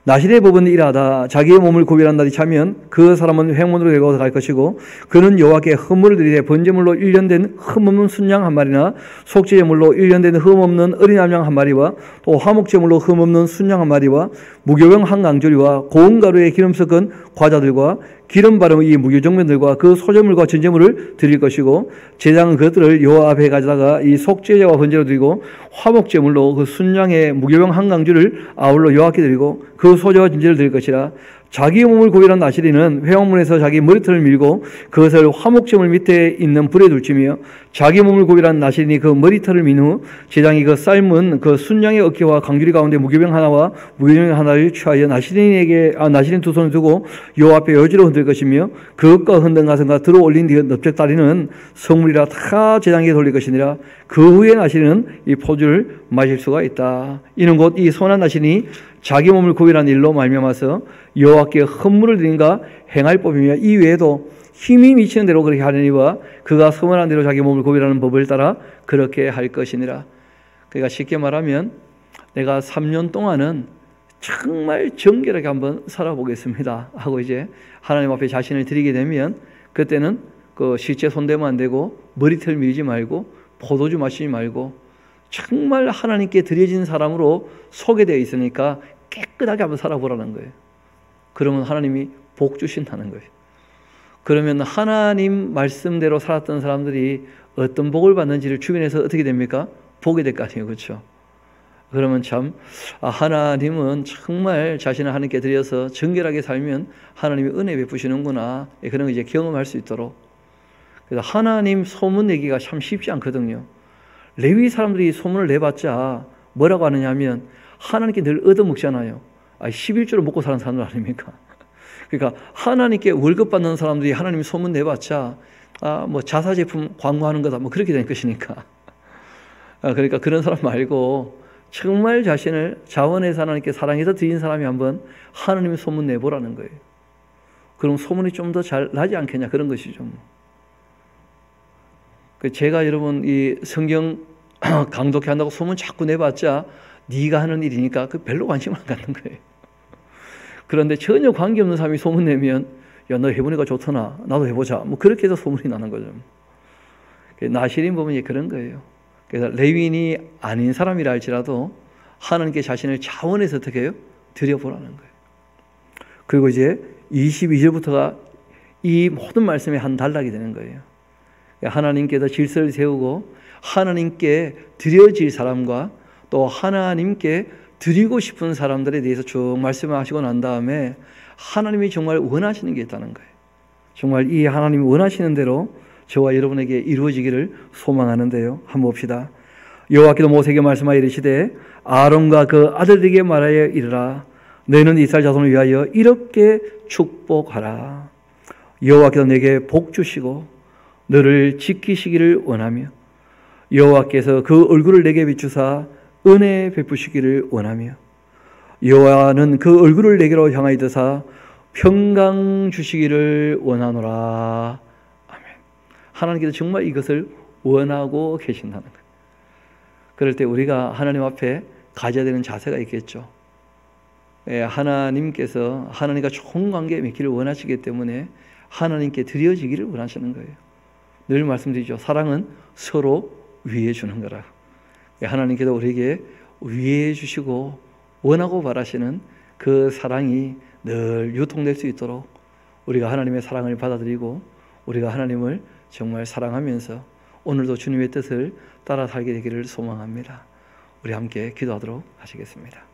나실의 법은 이러하다. 자기의 몸을 구별한 날이 차면 그 사람은 회막문으로 데려가 갈 것이고, 그는 여호와께 헌물을 드리되 번제물로 1년 된 흠없는 순양 한 마리나 속죄제물로 1년 된 흠없는 어린 암양 한 마리와 또 화목제물로 흠없는 순양 한 마리와 무교병 한 강조리와 고운 가루에 기름 섞은 과자들과 기름 바른 이 무교정면들과 그 소제물과 전제물을 드릴 것이고, 제장은 그것들을 여호와 앞에 가져다가 이 속죄제와 번제로 드리고, 화목제물로 그 순양의 무교병 한 강주를 아울러 여호와께 드리고 그 소제와 전제를 드릴 것이라. 자기 몸을 구별한 나실인은 회막문에서 자기 머리털을 밀고 그것을 화목제물 밑에 있는 불에 둘지며, 자기 몸을 구별한 나실인이 그 머리털을 민 후 제장이 그 삶은 그 순양의 어깨와 강주리 가운데 무교병 하나와 무교병 하나를 취하여 나실인 두 손을 두고 여호와 앞에 여지로 흔들 것이며, 그것과 흔든 가슴과 들어 올린 뒤 넓적다리는 성물이라 다 제장에게 돌릴 것이니라. 그 후에 나실인은 이 포주를 마실 수가 있다. 이는 곧 이 선한 나실인이 자기 몸을 구별한 일로 말미암아서 여호와께 헌물을 드린가 행할 법이며, 이 외에도 힘이 미치는 대로 그렇게 하려니와 그가 서원한 대로 자기 몸을 구별하는 법을 따라 그렇게 할 것이니라. 그러니까 쉽게 말하면 내가 3년 동안은 정말 정결하게 한번 살아보겠습니다 하고 이제 하나님 앞에 자신을 드리게 되면, 그때는 그 시체 손대면 안 되고 머리털 밀지 말고 포도주 마시지 말고 정말 하나님께 드려진 사람으로 소개되어 있으니까 깨끗하게 한번 살아보라는 거예요. 그러면 하나님이 복 주신다는 거예요. 그러면 하나님 말씀대로 살았던 사람들이 어떤 복을 받는지를 주변에서 어떻게 됩니까? 보게 될 거 아니에요. 그렇죠? 그러면 참 하나님은 정말 자신을 하나님께 드려서 정결하게 살면 하나님이 은혜 베푸시는구나, 그런 거 이제 경험할 수 있도록. 그래서 하나님 소문 내기가 참 쉽지 않거든요. 레위 사람들이 소문을 내봤자 뭐라고 하느냐 하면 하나님께 늘 얻어먹잖아요. 11조를 먹고 사는 사람들 아닙니까? 그러니까 하나님께 월급 받는 사람들이 하나님 소문 내봤자 뭐 자사제품 광고하는 거다 뭐 그렇게 될 것이니까. 그러니까 그런 사람 말고 정말 자신을 자원해서 하나님께 사랑해서 드린 사람이 한번 하나님의 소문 내보라는 거예요. 그럼 소문이 좀 더 잘 나지 않겠냐, 그런 것이죠. 제가 여러분 이 성경 강독해 한다고 소문 자꾸 내봤자 네가 하는 일이니까 그 별로 관심을 안 갖는 거예요. 그런데 전혀 관계없는 사람이 소문 내면 야, 너 해보니까 좋더나, 나도 해보자, 뭐 그렇게 해서 소문이 나는 거죠. 나실인 부분이 그런 거예요. 그래서 레위인이 아닌 사람이라 할지라도 하나님께 자신을 자원해서 어떻게 해요? 드려보라는 거예요. 그리고 이제 22절부터가 이 모든 말씀의 한 단락이 되는 거예요. 하나님께서 질서를 세우고 하나님께 드려질 사람과 또 하나님께 드리고 싶은 사람들에 대해서 쭉 말씀하시고 난 다음에 하나님이 정말 원하시는 게 있다는 거예요. 정말 이 하나님이 원하시는 대로 저와 여러분에게 이루어지기를 소망하는데요. 한번 봅시다. 여호와께도 모세에게 말씀하여 이르시되 아론과 그 아들들에게 말하여 이르라. 너희는 이스라엘 자손을 위하여 이렇게 축복하라. 여호와께서 내게 복 주시고 너를 지키시기를 원하며 여호와께서 그 얼굴을 내게 비추사 은혜 베푸시기를 원하며 여호와는 그 얼굴을 내게로 향하여 드사 평강 주시기를 원하노라. 아멘. 하나님께서 정말 이것을 원하고 계신다는 거예요. 그럴 때 우리가 하나님 앞에 가져야 되는 자세가 있겠죠. 하나님께서 하나님과 좋은 관계 맺기를 원하시기 때문에 하나님께 드려지기를 원하시는 거예요. 늘 말씀드리죠. 사랑은 서로 위해 주는 거라. 하나님께서 우리에게 위해 주시고 원하고 바라시는 그 사랑이 늘 유통될 수 있도록 우리가 하나님의 사랑을 받아들이고 우리가 하나님을 정말 사랑하면서 오늘도 주님의 뜻을 따라 살게 되기를 소망합니다. 우리 함께 기도하도록 하시겠습니다.